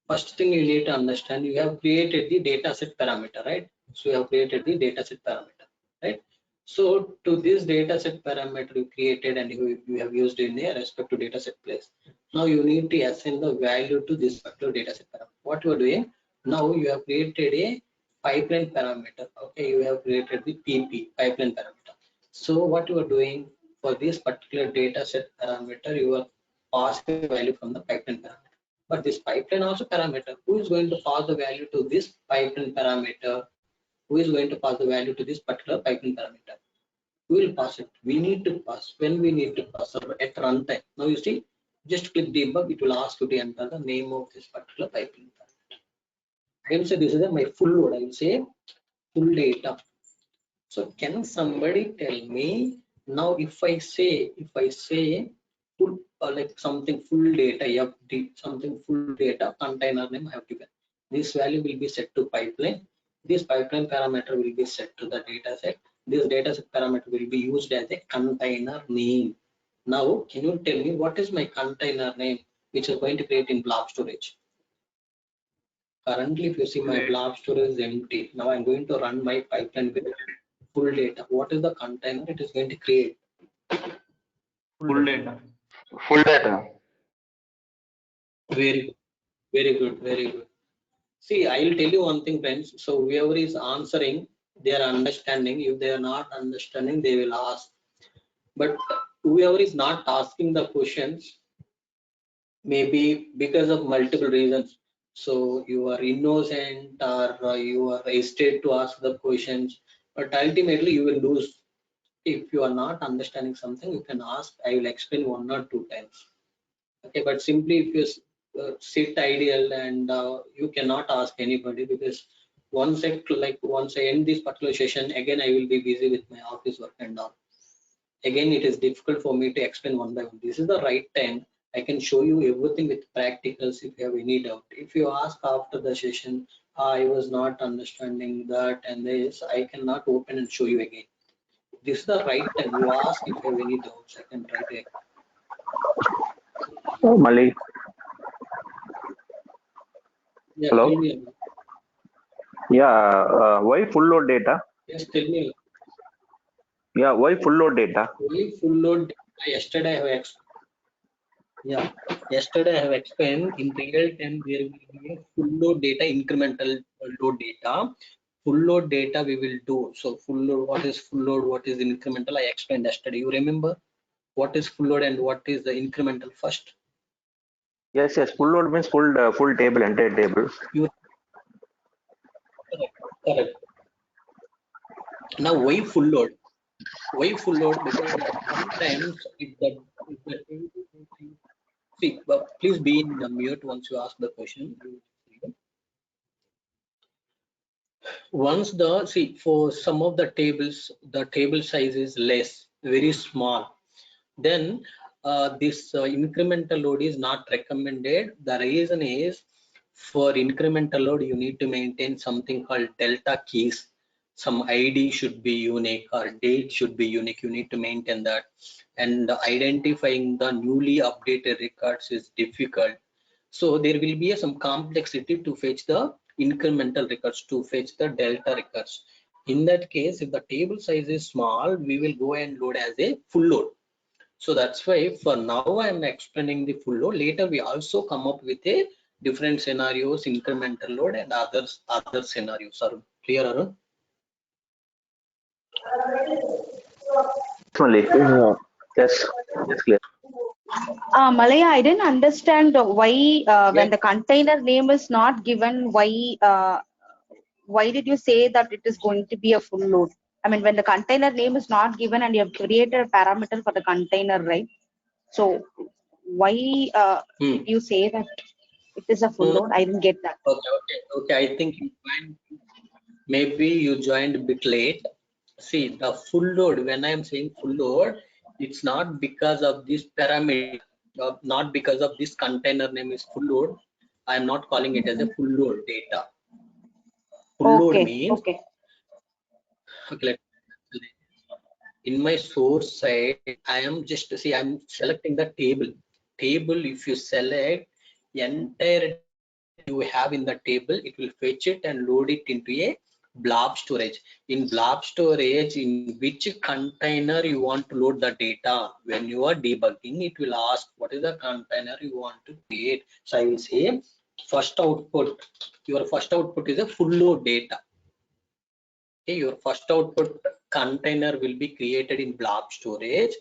First thing you need to understand, you have created the data set parameter, right? So you have created the data set parameter, right? So to this data set parameter you created and you have used in the respect to data set place. Now you need to assign the value to this particular data set parameter. What you are doing now, you have created a pipeline parameter. Okay, you have created the PP pipeline parameter. So what you are doing for this particular data set parameter, you are passing the value from the pipeline parameter. But this pipeline also parameter, who is going to pass the value to this pipeline parameter? Who is going to pass the value to this particular pipeline parameter? We will pass it. We need to pass. When we need to pass at runtime. Now you see, just click debug. It will ask you to enter the name of this particular pipeline parameter. I will say this is my full load. I will say full data. So can somebody tell me now if I say full like something full data, FD, something full data container name I have given. This value will be set to pipeline. This pipeline parameter will be set to the data set. This data set parameter will be used as a container name. Now, can you tell me what is my container name which is going to create in blob storage? Currently, if you see my blob storage is empty. Now I'm going to run my pipeline with full data. What is the container it is going to create? Full data. Full data. Very good, very good. See, I will tell you one thing, friends. So whoever is answering, they are understanding. If they are not understanding, they will ask. But whoever is not asking the questions, maybe because of multiple reasons. So you are innocent or you are hesitate to ask the questions, but ultimately you will lose. If you are not understanding something, you can ask. I will explain 1 or 2 times. Okay, but simply if you sit ideal and you cannot ask anybody, because once I end this particular session, again I will be busy with my office work and all. again it is difficult for me to explain one by one. This is the right time. I can show you everything with practicals if you have any doubt. If you ask after the session, I was not understanding that and this, I cannot open and show you again. This is the right time. You ask if you have any doubts, I can try to. Oh, Mali. Yeah, Hello? tell me. Yeah, why full load data? Yes, tell me. Yeah, why full load data? Why full load data? Yesterday I have explained in real time there will be a full load data, incremental load data. Full load data we will do. So full load, what is full load, what is incremental? I explained yesterday. You remember what is full load and what is the incremental first? Yes, full load means full table, entire table. Correct. Now why full load? Why full load? Because sometimes if the see, please be in the mute once you ask the question. Once the see for some of the tables, the table size is less, very small. Then this incremental load is not recommended. The reason is for incremental load you need to maintain something called delta keys. Some ID should be unique or date should be unique. You need to maintain that, and identifying the newly updated records is difficult. So there will be some complexity to fetch the incremental records, to fetch the delta records. In that case, if the table size is small, we will go and load as a full load. So that's why for now I'm explaining the full load. Later we also come up with a different scenarios, incremental load and other scenarios. Are clear, Arun? Mali. Yes, clear. Malaya, I didn't understand why when the container name is not given, why did you say that it is going to be a full load? I mean, when the container name is not given and you have created a parameter for the container, right? So why did you say that it is a full load? I didn't get that. Okay. I think maybe you joined a bit late. See, the full load, when I'm saying full load, it's not because of this parameter, not because of this container name is full load. I'm not calling it as a full load data. Full load means, okay, in my source side, I am just, see, I'm selecting the table. If you select entire you have in the table, it will fetch it and load it into a blob storage. In blob storage, in which container you want to load the data, when you are debugging, it will ask what is the container you want to create. So I will say first output, your first output is a full load data. Okay, your first output container will be created in blob storage.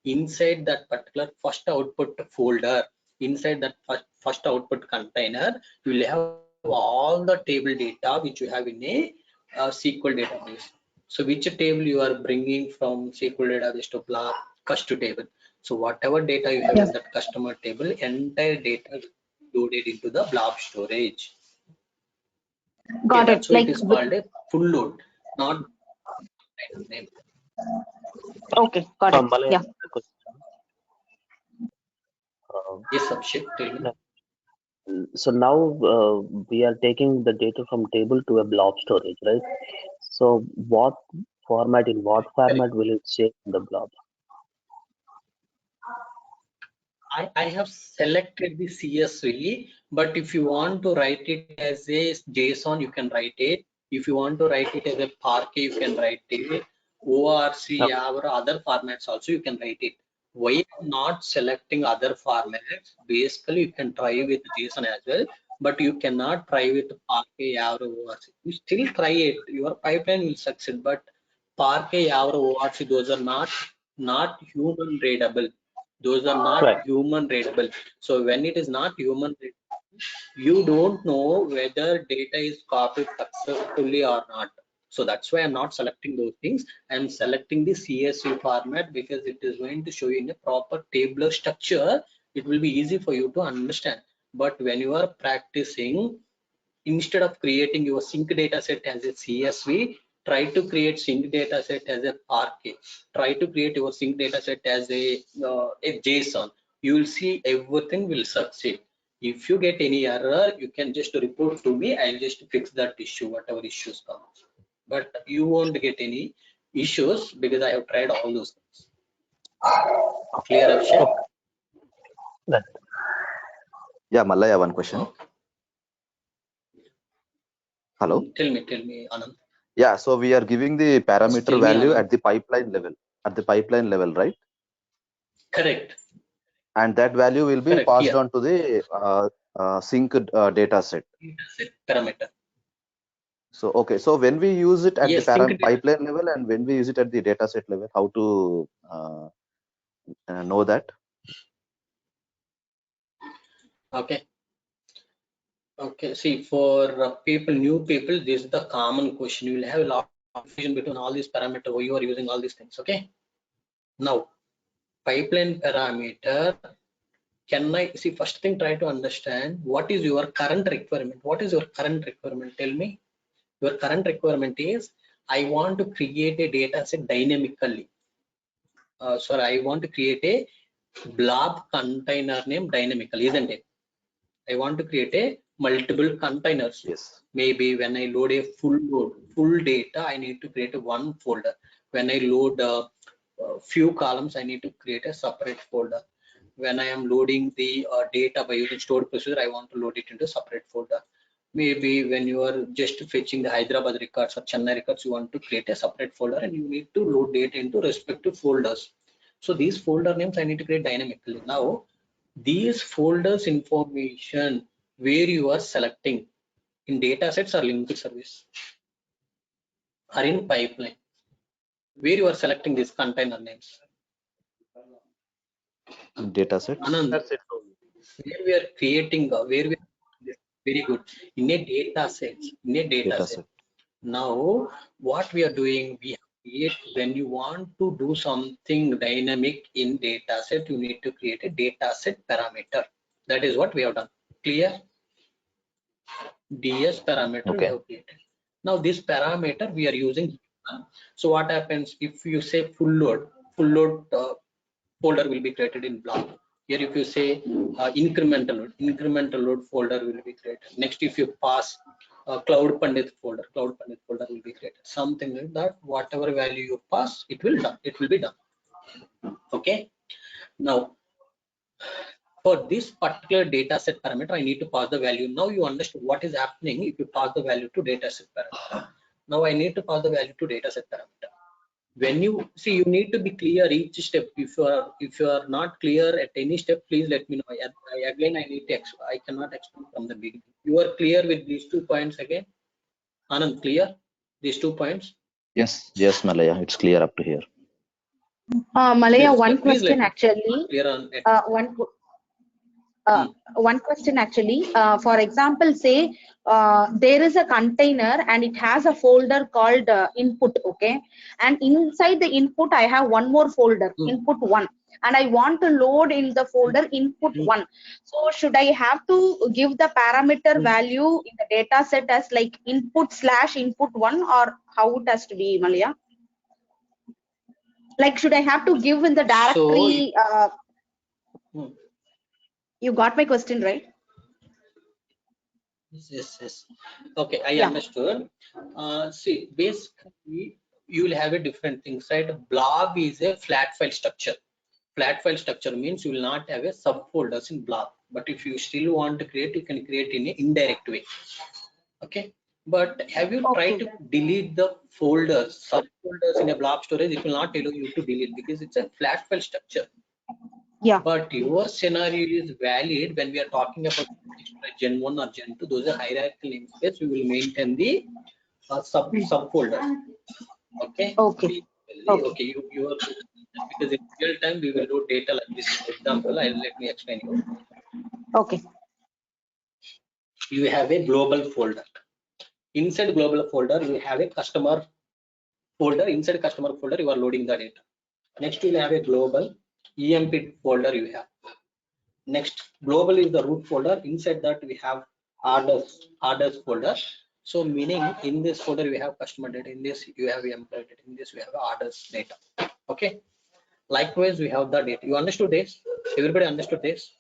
Inside that particular first output folder, inside that first output container, you will have all the table data which you have in a SQL database. So which table you are bringing from SQL database to blob custom table. So whatever data you have in that customer table, entire data loaded into the blob storage. Got That's it. why Like it is called a full load, not name. Okay, got it. Malaya, Yeah. Yes, Abhishek, tell me. So now we are taking the data from table to a blob storage, right? So in what format will it save in the blob? I have selected the CSV, but if you want to write it as a JSON, you can write it. If you want to write it as a Parquet, you can write it. ORC or other formats also you can write it. Why I'm not selecting other formats? Basically, you can try with JSON as well, but you cannot try with Parquet or ORC. You still try it. Your pipeline will succeed, but Parquet or ORC, those are not human readable. Those are not human readable. So when it is not human readable, you don't know whether data is copied successfully or not. So that's why I'm not selecting those things. I'm selecting the CSV format because it is going to show you in a proper tabular structure. It will be easy for you to understand. But when you are practicing, instead of creating your sync data set as a CSV, try to create sync data set as a RK. Try to create your sync data set as a JSON. You will see everything will succeed. If you get any error, you can just report to me. I'll just fix that issue, whatever issues come. But you won't get any issues because I have tried all those things. Clear, Abhishek? Right. Yeah, Malaya, one question. Okay. Hello. Tell me, Anand. Yeah, so we are giving the parameter Tell me, value Anand. at the pipeline level. At the pipeline level, right? Correct. And that value will be Correct, passed here. on to the sync data set. Parameter. So okay, so when we use it at Yes, the sync data. pipeline level and when we use it at the data set level, how to know that? Okay. Okay. See, for new people, this is the common question. You will have a lot of confusion between all these parameters. Why you are using all these things? Okay. Now, pipeline parameter. Can I see? First thing, try to understand what is your current requirement. What is your current requirement? Tell me. Your current requirement is I want to create a data set dynamically. Sorry, I want to create a blob container name dynamically, isn't it? I want to create a multiple containers. Yes. Maybe when I load a full data, I need to create a one folder. When I load a few columns, I need to create a separate folder. When I am loading the data by using stored procedure, I want to load it into a separate folder. Maybe when you are just fetching the Hyderabad records or Chennai records, you want to create a separate folder and you need to load data into respective folders. So these folder names I need to create dynamically. Now, these folders information where you are selecting in data sets or linked service or in pipeline, where you are selecting these container names. Data set. Anand, where we are creating, very good, in a data set, Now, what we are doing, we create, when you want to do something dynamic in data set, you need to create a data set parameter. That is what we have done. Clear? DS parameter we have created. Now this parameter we are using. So what happens if you say full load folder will be created in blob. Here if you say incremental load folder will be created. Next if you pass Cloud Pandit folder will be created. Something like that. Whatever value you pass, it will be done. Okay. Now for this particular data set parameter, I need to pass the value. Now you understand what is happening if you pass the value to data set parameter. Now I need to pass the value to data set parameter. When you see, you need to be clear each step. If you are not clear at any step, please let me know. I cannot explain from the beginning. You are clear with these 2 points again? Anand, clear these 2 points? Yes, Malaya, it's clear up to here. Malaya, Yes, one please question actually. Clear on it. One question actually. For example, say there is a container and it has a folder called input, okay, and inside the input I have one more folder, input 1, and I want to load in the folder input 1. So should I have to give the parameter value in the data set as like input/input 1, or how it has to be, Malaya? Like should I have to give in the directory? You got my question, right? Yes. Okay, I understood. See, basically, you will have a different thing, right? Blob is a flat file structure. Flat file structure means you will not have a subfolders in blob. But if you still want to create, you can create in an indirect way. Okay. But have you tried to delete the folders, subfolders in a blob storage? It will not allow you to delete because it's a flat file structure. Yeah. But your scenario is valid when we are talking about Gen 1 or Gen 2. Those are hierarchical namespace. We will maintain the subfolders. Okay. Okay. You are, because in real time we will do data like this. For example, let me explain you. Okay. You have a global folder. Inside global folder, you have a customer folder. Inside customer folder, you are loading the data. Next, you will have a global EMP folder you have. Next, global is the root folder. Inside that we have orders folder. So meaning in this folder we have customer data, in this you have employee data, in this we have orders data. Okay. Likewise, we have the data. You understood this? Everybody understood this?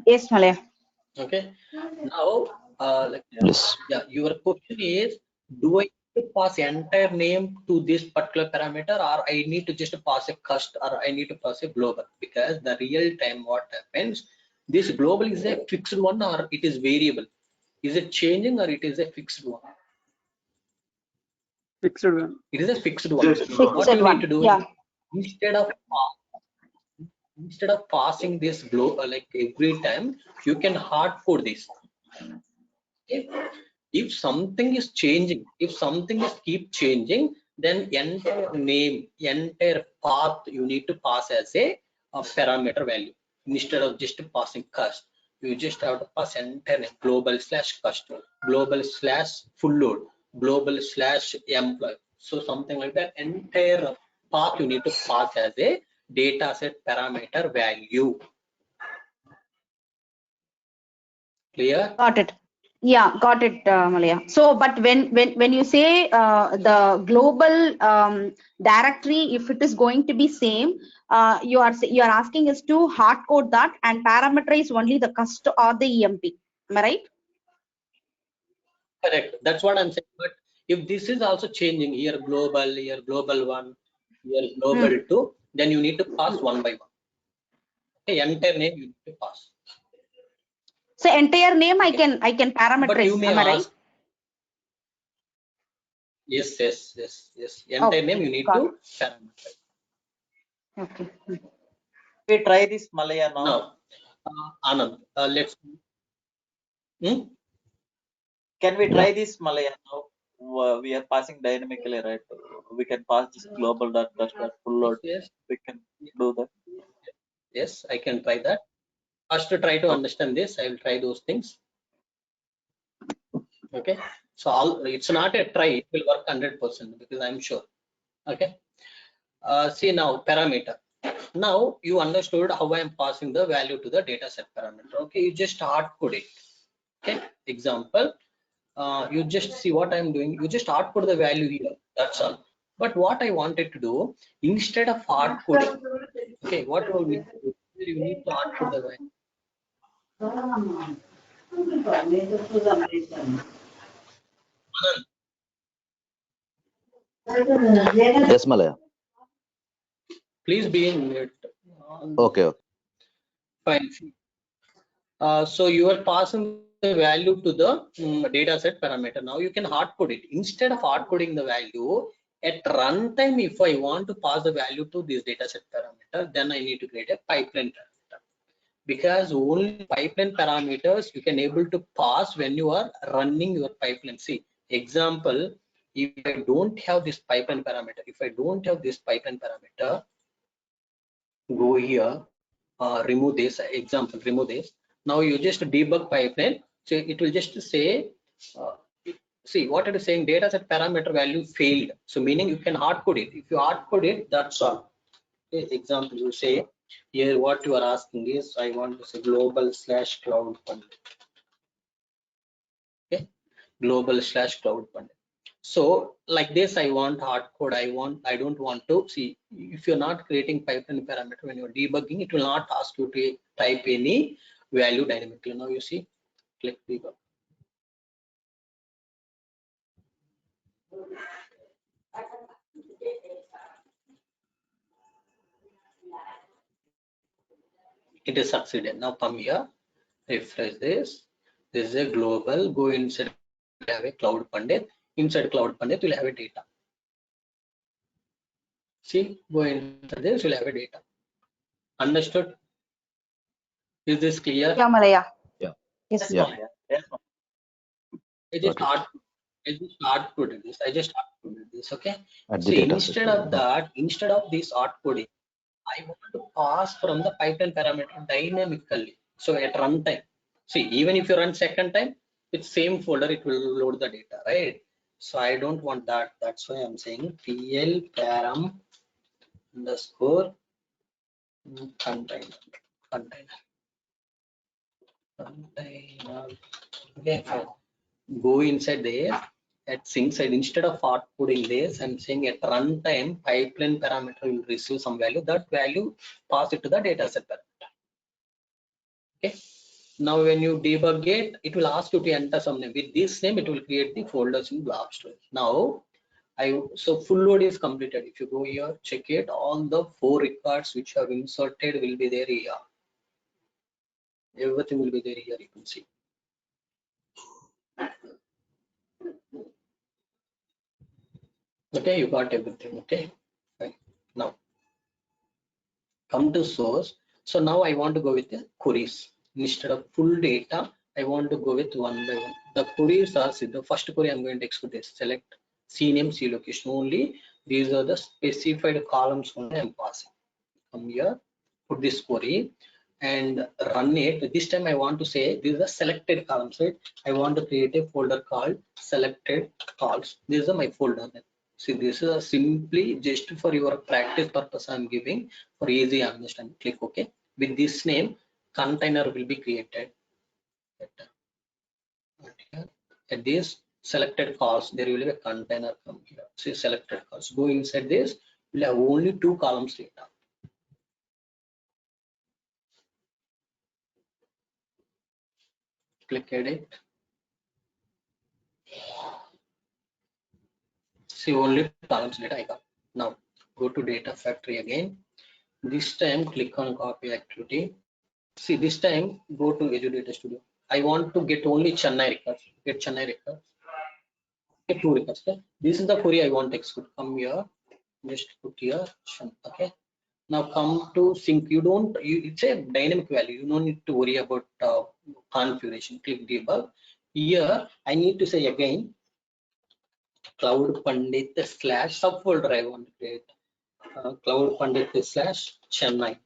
Yes, Malaya. Okay. Now, Yes. yeah, your question is, do I need to pass entire name to this particular parameter, or I need to just pass a cust, or I need to pass a global? Because the real time what happens, this global is a fixed one or it is variable? Is it changing or it is a fixed one? Fixed one. It is a fixed one. Fixed What Fixed you need to one. do, Yeah. instead of passing this like every time, you can hard code this. If something is changing, if something is keep changing, then entire name, entire path you need to pass as a parameter value instead of just passing cust. You just have to pass entire name, global slash cust, global slash full load, global slash employee. So something like that, entire path you need to pass as a data set parameter value. Clear? Got it. Yeah, got it, Malaya. So, but when you say the global directory, if it is going to be same, you are asking us to hard code that and parameterize only the cust or the EMP. Am I right? Correct. That's what I'm saying. But if this is also changing here, global one, here global two, then you need to pass one by one. Okay, entire name you need to pass. So entire name I Okay. can But you parameterize. may Am I right? ask, yes. Entire name you need got to parameterize. Okay. We try this Malaya now. Now, Anand, let's. Can we try this Malaya now? We are passing dynamically, right? We can pass this global dot dash dot full load. Yes, We can do that. yes, I can try that. First, to try to understand this, I will try those things. Okay, so it's not a try, it will work 100% because I'm sure. Okay, see now parameter. Now you understood how I am passing the value to the data set parameter. Okay, you just hard code it. Okay, example, you just see what I'm doing. You just hard code the value here. That's all. But what I wanted to do, instead of hard coding, okay, what you need to do? You need to hard code the value. Yes, Malaya. Please be in mute. Okay. Fine. So you are passing the value to the data set parameter. Now you can hard code it. Instead of hard coding the value, at runtime, if I want to pass the value to this data set parameter, then I need to create a pipeline parameter. Because only pipeline parameters you can able to pass when you are running your pipeline. See, example, if I don't have this pipeline parameter, go here, remove this example, remove this. Now you just debug pipeline, so it will just say, see what it is saying, data set parameter value failed. So meaning you can hard code it. If you hard code it, that's all. Okay, example, you say here what you are asking is, I want to say global slash cloud fund. Okay, global slash cloud fund. So like this, I want hard code. I don't want to see, if you're not creating pipeline parameter, when you're debugging, it will not ask you to type any value dynamically. Now you see, click debug. It is succeeded. Now come here, refresh this. This is a global. Go inside, have a cloud pandit. Inside cloud pandit, you'll have a data. See, go inside this, you'll have a data. Understood? Is this clear? Yeah, Malaya. Yeah. Yes. Yeah. Malaya. Yes, Malaya. I just hard coded this. Okay. At the See, data instead set. of that, instead of this hard coding, I want to pass from the pipeline parameter dynamically. So at runtime, see, even if you run second time, it's same folder, it will load the data, right? So I don't want that. That's why I'm saying pl param underscore container. Okay, fine. go inside there at sync side, instead of outputting this, I'm saying at runtime pipeline parameter will receive some value. That value pass it to the data set parameter. Okay. Now when you debug it, it will ask you to enter some name. With this name, it will create the folders in blob storage. Now so full load is completed. If you go here, check it, all the 4 records which have inserted will be there here. Everything will be there here, you can see. Okay, you got everything. Okay, fine. Now come to source. So now I want to go with the queries. Instead of full data, I want to go with one by one. The queries are, see, the first query I'm going to execute this. Select CNAME, C location only. These are the specified columns only I'm passing. Come here, put this query and run it. This time I want to say these are selected columns, right? I want to create a folder called selected calls. These are my folder. See, this is a simply just for your practice purpose I'm giving for easy understanding. Click OK. With this name, container will be created. At this selected calls, there will be a container come here. See, selected calls. Go inside this, we'll have only 2 columns data. Click edit. See, only columns data I got. Now go to data factory again. This time click on copy activity. See, this time go to Azure Data Studio. I want to get only Chennai records. Get Chennai records. Get 2 records. Okay? This is the query I want to execute. Come here. Just put here. Okay. Now come to sync. It's a dynamic value. You don't need to worry about configuration. Click debug. Here I need to say again Cloud Pandit / subfolder I want to create. Cloud Pandit / Chennai.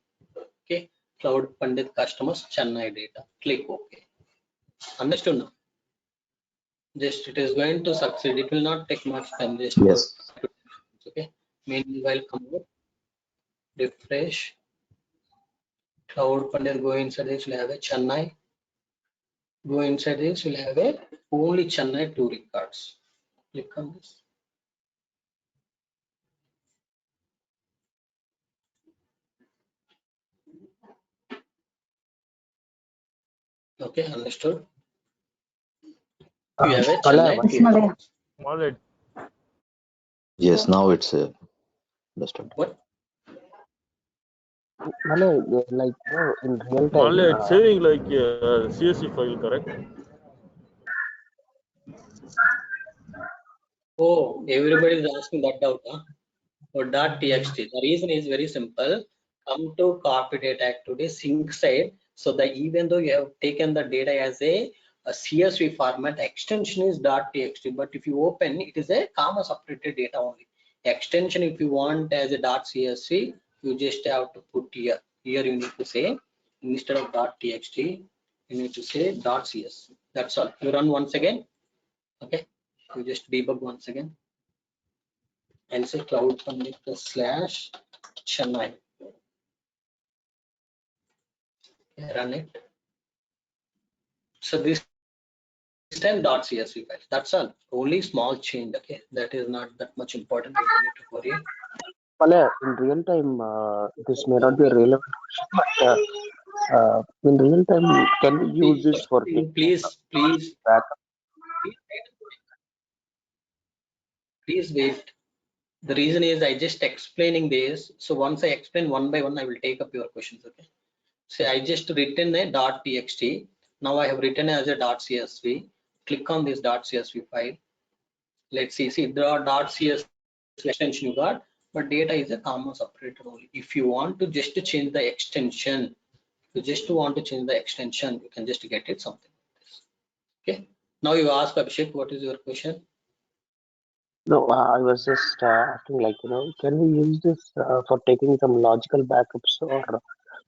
Okay. Cloud Pandit customers Chennai data. Click OK. Understood now? Just it is going to succeed. It will not take much time. Just Yes. Okay. Meanwhile, come over. Refresh. Cloud Pandit, go inside this, will have a Chennai. Go inside this, will have a only Chennai 2 records. Click on this. Okay, understood. You have a Chennai. Yes, now it's understood. What? Malay, like in real time. Malay, it's saving like CSV file, correct? Oh, everybody is asking that doubt, huh? For .txt. The reason is very simple. Come to copy data activity sync side. So that even though you have taken the data as a CSV format, extension is .txt. But if you open, it is a comma separated data only. Extension, if you want as a .csv, you just have to put here. Here you need to say instead of .txt, you need to say .csv. That's all. You run once again. Okay. You just debug once again. And say Cloud Pandit / Chennai. Run it. So this time .csv file. That's all. Only small change. Okay, that is not that much important. You don't need to worry. Malay, in real time, this may not be a relevant question, but in real time, can we use this for please backup? Please wait. The reason is I just explaining this. So once I explain one by one, I will take up your questions. Okay. So I just written a .txt. Now I have written as a .csv. Click on this .csv file. Let's see. See the .csv extension you got, but data is a comma separated only. If you want to just change the extension, you can just get it something like this. Okay. Now you ask Abhishek, what is your question? No, I was just asking, like, can we use this for taking some logical backups, or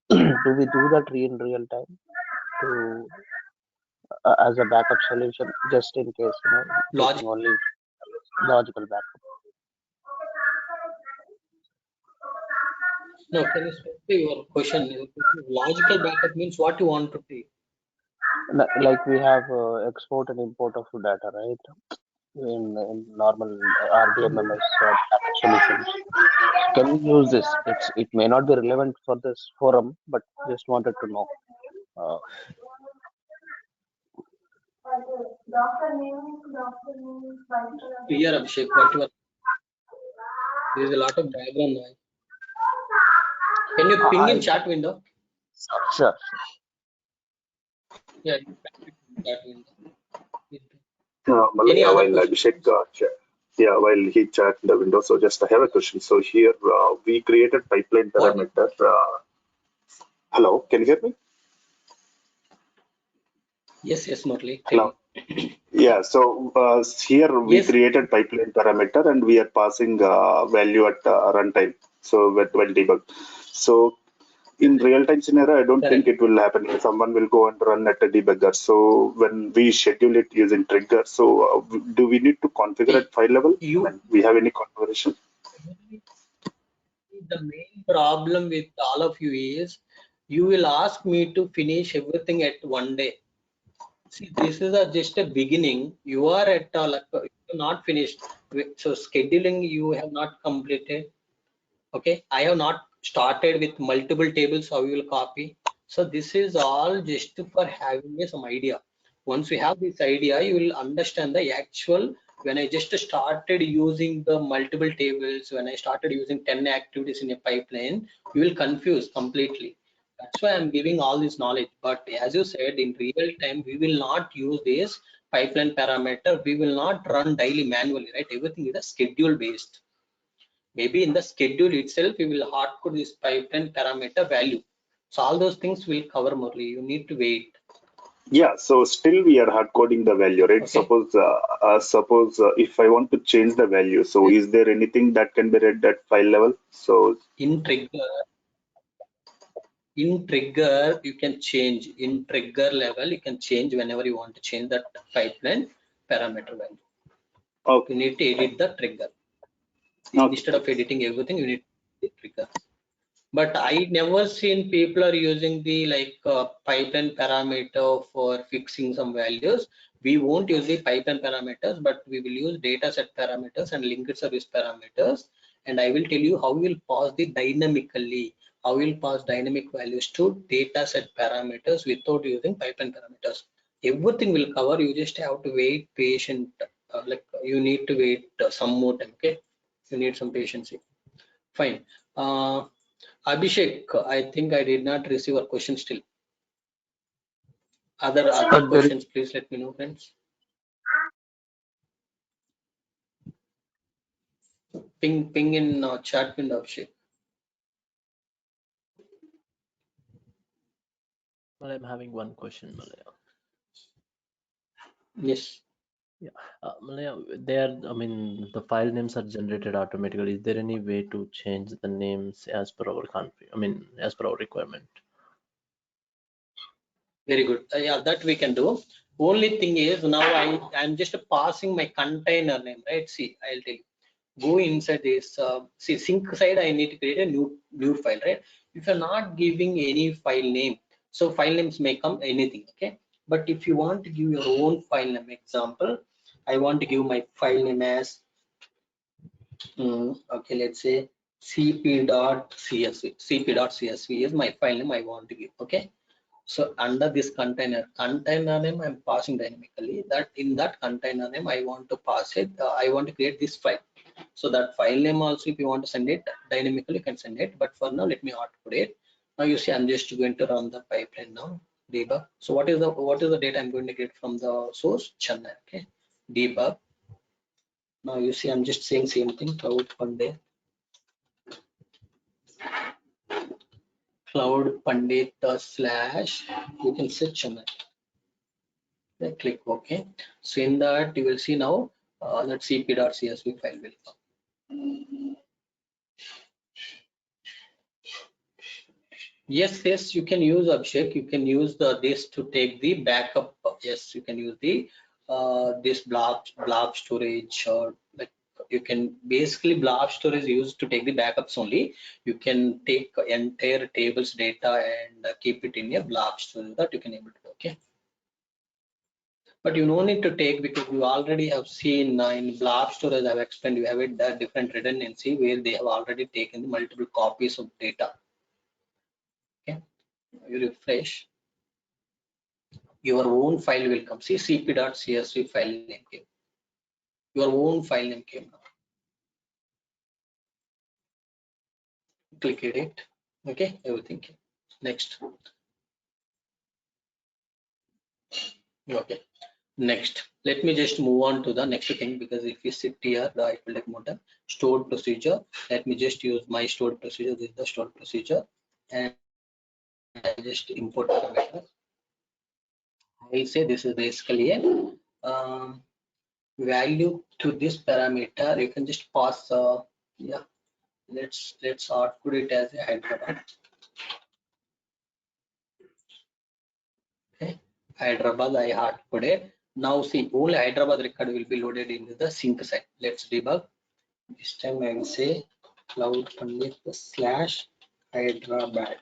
do we do that in real time to as a backup solution, just in case, only logical backup? No, can you specify your question? Logical backup means what you want to take. Like we have export and import of data, right? In normal RDMMS solutions. Can we use this? It may not be relevant for this forum, but just wanted to know. Clear, Abhishek, whatever. There is a lot of background noise. Can you ping in chat window? Sure. Yeah, chat window. Malaya, while Abhishek, while he chat the window, so just I have a question. So here we created pipeline parameter. Hello, can you hear me? Yes, Murli. Hello. Yeah, so here we created pipeline parameter and we are passing value at runtime. So when debug. So in real-time scenario, I don't think it will happen. Someone will go and run at a debugger. So when we schedule it using trigger, so do we need to configure at file level? When we have any configuration? The main problem with all of you is you will ask me to finish everything at one day. See, this is just a beginning. You are at not finished. So scheduling you have not completed. Okay, I have not started with multiple tables. How you will copy? So this is all just for having some idea. Once you have this idea, you will understand the actual. When I just started using the multiple tables, when I started using 10 activities in a pipeline, you will confuse completely. That's why I'm giving all this knowledge. But as you said, in real time, we will not use this pipeline parameter. We will not run daily manually, right? Everything is a schedule based. Maybe in the schedule itself, we will hard code this pipeline parameter value. So all those things will cover more. You need to wait. Yeah, so still we are hard coding the value, right? Okay. Suppose if I want to change the value, so is there anything that can be read at file level? So in trigger you can change. In trigger level you can change whenever you want to change that pipeline parameter value. Okay. You need to edit the trigger. Okay. Instead of editing everything, you need the trigger. But I never seen people are using the pipeline parameter for fixing some values. We won't use the pipeline parameters, but we will use data set parameters and linked service parameters. And I will tell you how we will pass the dynamically. How we will pass dynamic values to data set parameters without using pipeline parameters. Everything will cover. You just have to wait patient. You need to wait some more time. Okay, you need some patience. Fine. Abhishek, I think I did not receive a question still. Other questions, please let me know, friends. Ping in chat window, Abhishek. Well, I'm having one question, Malaya. Yes. Yeah, Malaya, the file names are generated automatically. Is there any way to change the names as per our as per our requirement? Very good. Yeah, that we can do. Only thing is now I'm just passing my container name, right? See, I'll tell you. Go inside this. See, sync side, I need to create a new file, right? If you're not giving any file name, so file names may come anything, okay? But if you want to give your own file name, example, I want to give my file name as okay, let's say cp.csv. cp.csv is my file name I want to give. Okay, so under this container name I'm passing dynamically. That in that container name I want to pass it. I want to create this file. So that file name also, if you want to send it dynamically, you can send it. But for now, let me hard code it. Now you see, I'm just going to run the pipeline now. Debug. So what is the data I'm going to get from the source? Chennai. Okay. Debug. Now you see, I'm just saying same thing. Cloud Pandit. Cloud Pandit slash. You can say Chennai. Then click OK. So in that you will see now that cp.csv file will come. Yes, you can use Abhishek. You can use this to take the backup. Yes, you can use the this blob storage, or like you can basically blob storage used to take the backups only. You can take entire tables data and keep it in a blob storage that you can able to do. Okay. But you no need to take, because you already have seen in blob storage, I've explained, you have a different redundancy where they have already taken the multiple copies of data. Okay, you refresh, your own file will come. See, cp.csv file name came. Your own file name came now. Click edit. Okay, everything came. Next. Okay, next. Let me just move on to the next thing, because if we sit here, it will take more time. Stored procedure. Let me just use my stored procedure. This is the stored procedure, and I just import parameter. I'll say this is basically a value to this parameter. You can just pass. Yeah, let's output it as a Hyderabad. Okay, Hyderabad I output it. Now see, only Hyderabad record will be loaded into the sync side. Let's debug. This time I will say Cloud Pandit / Hyderabad.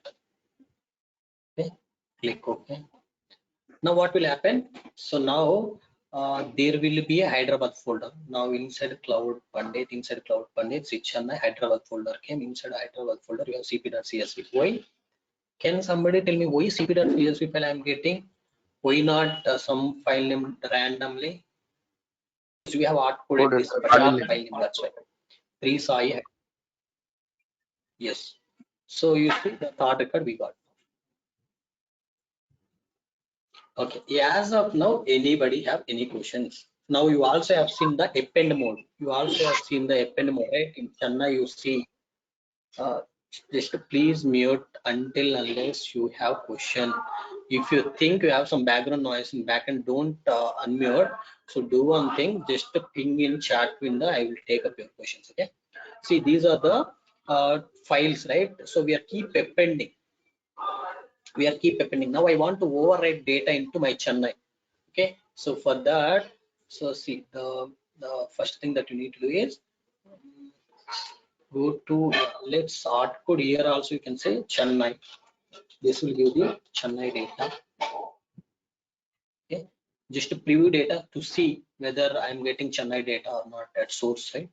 Okay, click OK. Now what will happen? So now there will be a Hyderabad folder. Now inside Cloud Pandit, Chennai Hyderabad folder came. Inside Hyderabad folder you have cp.csv. Why? Can somebody tell me why cp.csv file I am getting? Why not some file name randomly? We have outputted this particular file name. That's why. 3 Sai. Yes. So you see the third record we got. Okay. As of now, anybody have any questions? Now you also have seen the append mode. You also have seen the append mode, right? In Chennai, you see. Just please mute until unless you have question. If you think you have some background noise in backend, don't unmute. So do one thing, just ping in chat window. I will take up your questions. Okay. See, these are the files, right? So we are keep appending. Now I want to overwrite data into my Chennai. Okay. So for that, so see the first thing that you need to do is go to, let's output here also. You can say Chennai. This will give the Chennai data. Okay, just to preview data to see whether I'm getting Chennai data or not at source side.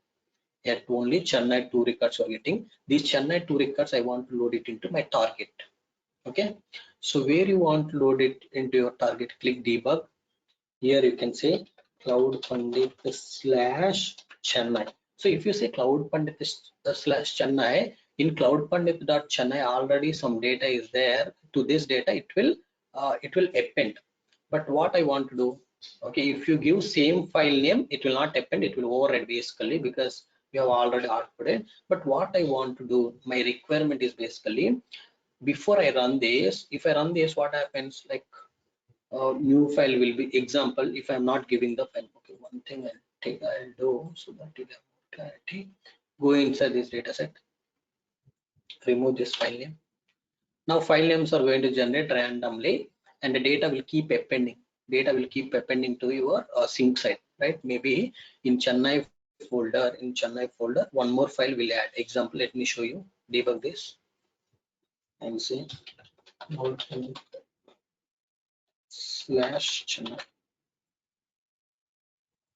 Yet only Chennai 2 records are getting. These Chennai 2 records I want to load it into my target. Okay, so where you want to load it into your target, click debug. Here you can say Cloud Pandit / Chennai. So if you say Cloud Pandit / Chennai, in Cloud Pandit.Chennai already some data is there. To this data it will append. But what I want to do, okay, if you give same file name, it will not append, it will override basically, because we have already outputted. But what I want to do, my requirement is basically, before I run this, if I run this, what happens, like new file will be example. If I'm not giving the file, okay, one thing I'll do so that you have clarity. Go inside this data set, remove this file name. Now file names are going to generate randomly, and the data will keep appending. To your sync side, right? Maybe in Chennai folder, one more file will add. Example, let me show you. Debug this and say /Chennai.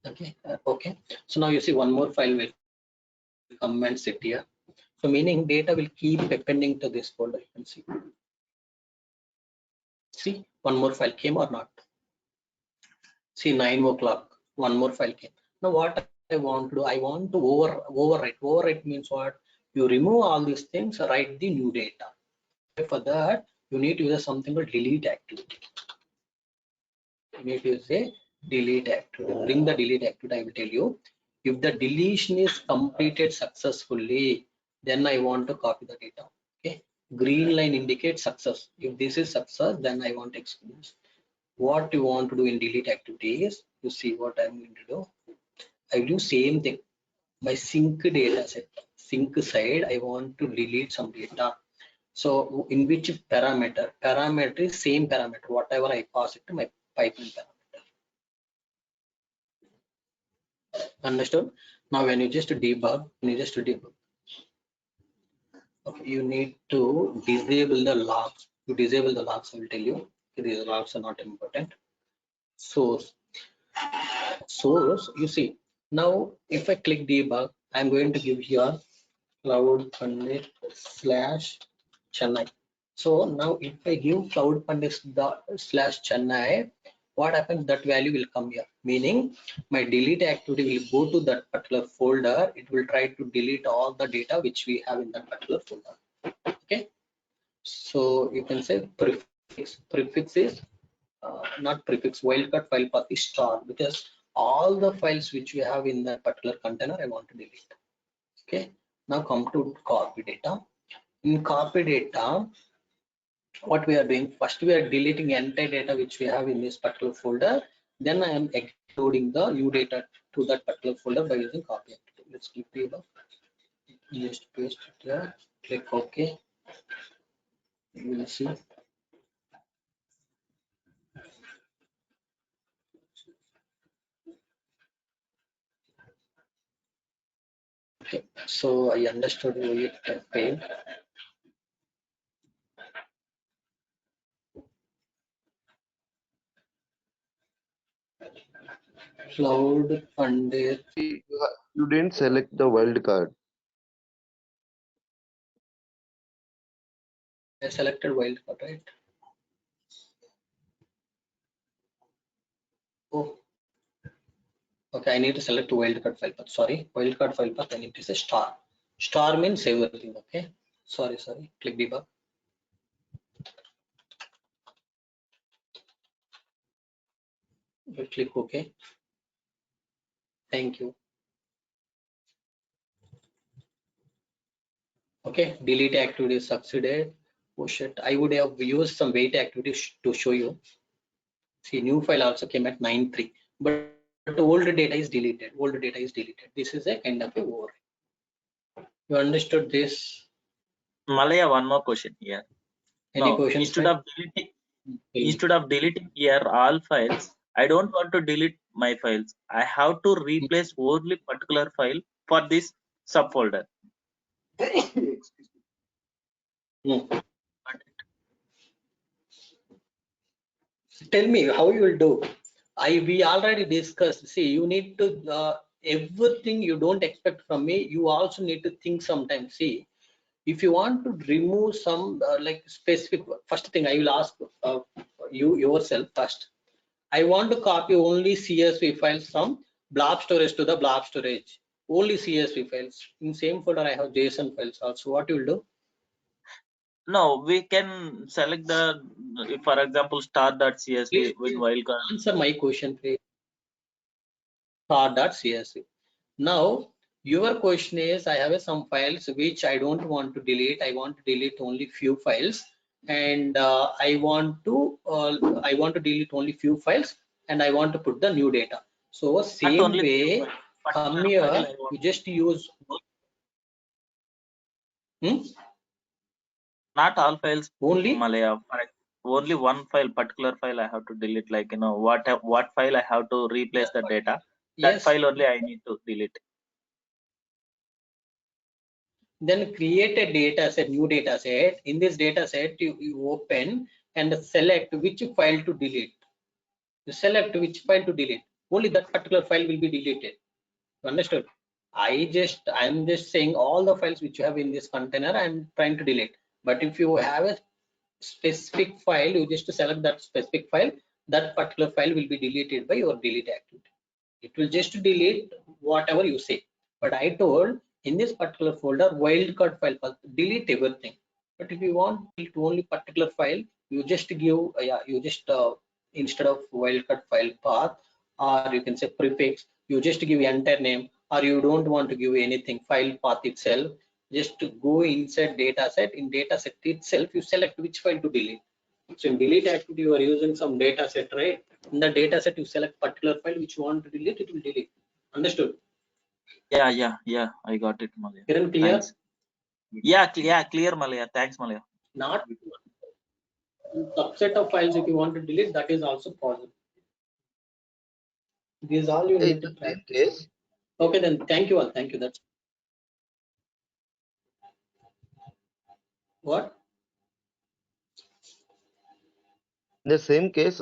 Okay, okay. So now you see one more file will come and sit here. So meaning data will keep appending to this folder. You can see. See, one more file came or not? See, 9 o'clock, one more file came. Now what I want to do, I want to overwrite. Overwrite means what? You remove all these things, write the new data. For that, you need to use something called delete activity. You need to use a delete activity. Bring the delete activity. I will tell you. If the deletion is completed successfully, then I want to copy the data. Okay. Green line indicates success. If this is success, then I want experience. What you want to do in delete activity is, you see what I'm going to do. I will do same thing. My sync data set, sync side, I want to delete some data. So in which parameter? Parameter is same parameter, whatever I pass it to my pipeline parameter. Understood? Now when you just debug, okay, you need to disable the logs. To disable the logs, I will tell you. These logs are not important. Source. source, you see, now if I click debug, I'm going to give here Cloud Pandit / Chennai. So now if I give Cloud Pandit / Chennai, what happens? That value will come here, meaning my delete activity will go to that particular folder. It will try to delete all the data which we have in that particular folder. Okay, so you can say prefix is not prefix, wildcard file path is star, because all the files which we have in that particular container I want to delete. Okay, now come to copy data. In copy data, what we are doing, first we are deleting entire data which we have in this particular folder, then I am exploding the new data to that particular folder by using copy activity. Let's keep it up, just paste it there, click OK. You will see. Okay, so I understood why it failed. Cloud Pandit. You didn't select the wildcard. I selected wildcard, right? Oh, okay. I need to select wildcard file path. Sorry, wildcard file path. I need to say star. Star means save everything. Okay. Sorry. Click debug. You click OK. Thank you. Okay. Delete activity succeeded. Oh shit. I would have used some wait activity to show you. See, new file also came at 9.3, but old data is deleted. Old data is deleted. This is a kind of a override. You understood this? Malaya, one more question here. Any Now, questions? instead of deleting here all files, I don't want to delete my files. I have to replace only particular file for this subfolder. Tell me how you will do. We already discussed. See, you need to everything you don't expect from me. You also need to think sometimes. See, if you want to remove some like specific, first thing I will ask you yourself first. I want to copy only CSV files from blob storage to the blob storage. Only CSV files. In same folder I have JSON files also. What you will do? No, we can select the, for example, star.csv with wildcard. Answer my question, please. Star.csv. Now, your question is, I have some files which I don't want to delete. I want to delete only few files, and I want to delete only few files, and I want to put the new data. So same way, come here. You just use. Not all files. Only Malaya. Only one file, particular file I have to delete. Like, you know, what file I have to replace the data. That yes. File only I need to delete. Then create a data set, new data set. In this data set, you open and select which file to delete. You select which file to delete. Only that particular file will be deleted. Understood? I'm just saying all the files which you have in this container, I'm trying to delete. But if you have a specific file, you just select that specific file. That particular file will be deleted by your delete activity. It will just delete whatever you say. But I told in this particular folder wildcard file path, delete everything. But if you want to only particular file, you just give instead of wildcard file path, or you can say prefix, you just give entire name, or you don't want to give anything, file path itself. Just to go inside data set. In data set itself, you select which file to delete. So in delete activity, you are using some data set, right? In the data set, you select particular file which you want to delete, it will delete. Understood? Yeah. I got it, Malaya. Clear? Thanks. Yeah, clear, Malaya. Thanks, Malaya. Not subset of files if you want to delete, that is also possible. This is all you need to practice. Okay, then thank you all. Thank you. That's what? In the same case,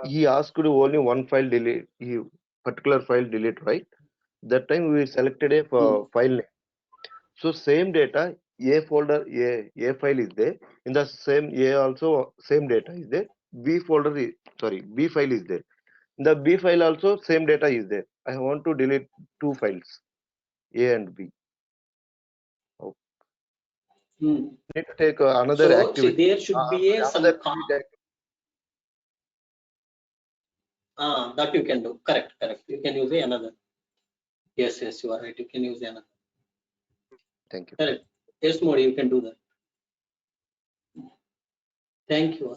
he asked only one file delete, particular file delete, right? That time we selected a file name. So same data, A folder, A file is there. In the same A also same data is there. B folder is, sorry, B file is there. In the B file also same data is there. I want to delete two files, A and B. Oh. Need to take another So activity. see, there should be a some that you can do. Correct. You can use another. Yes, you are right. You can use another. Thank you. Correct. Yes, Modi, you can do that. Thank you.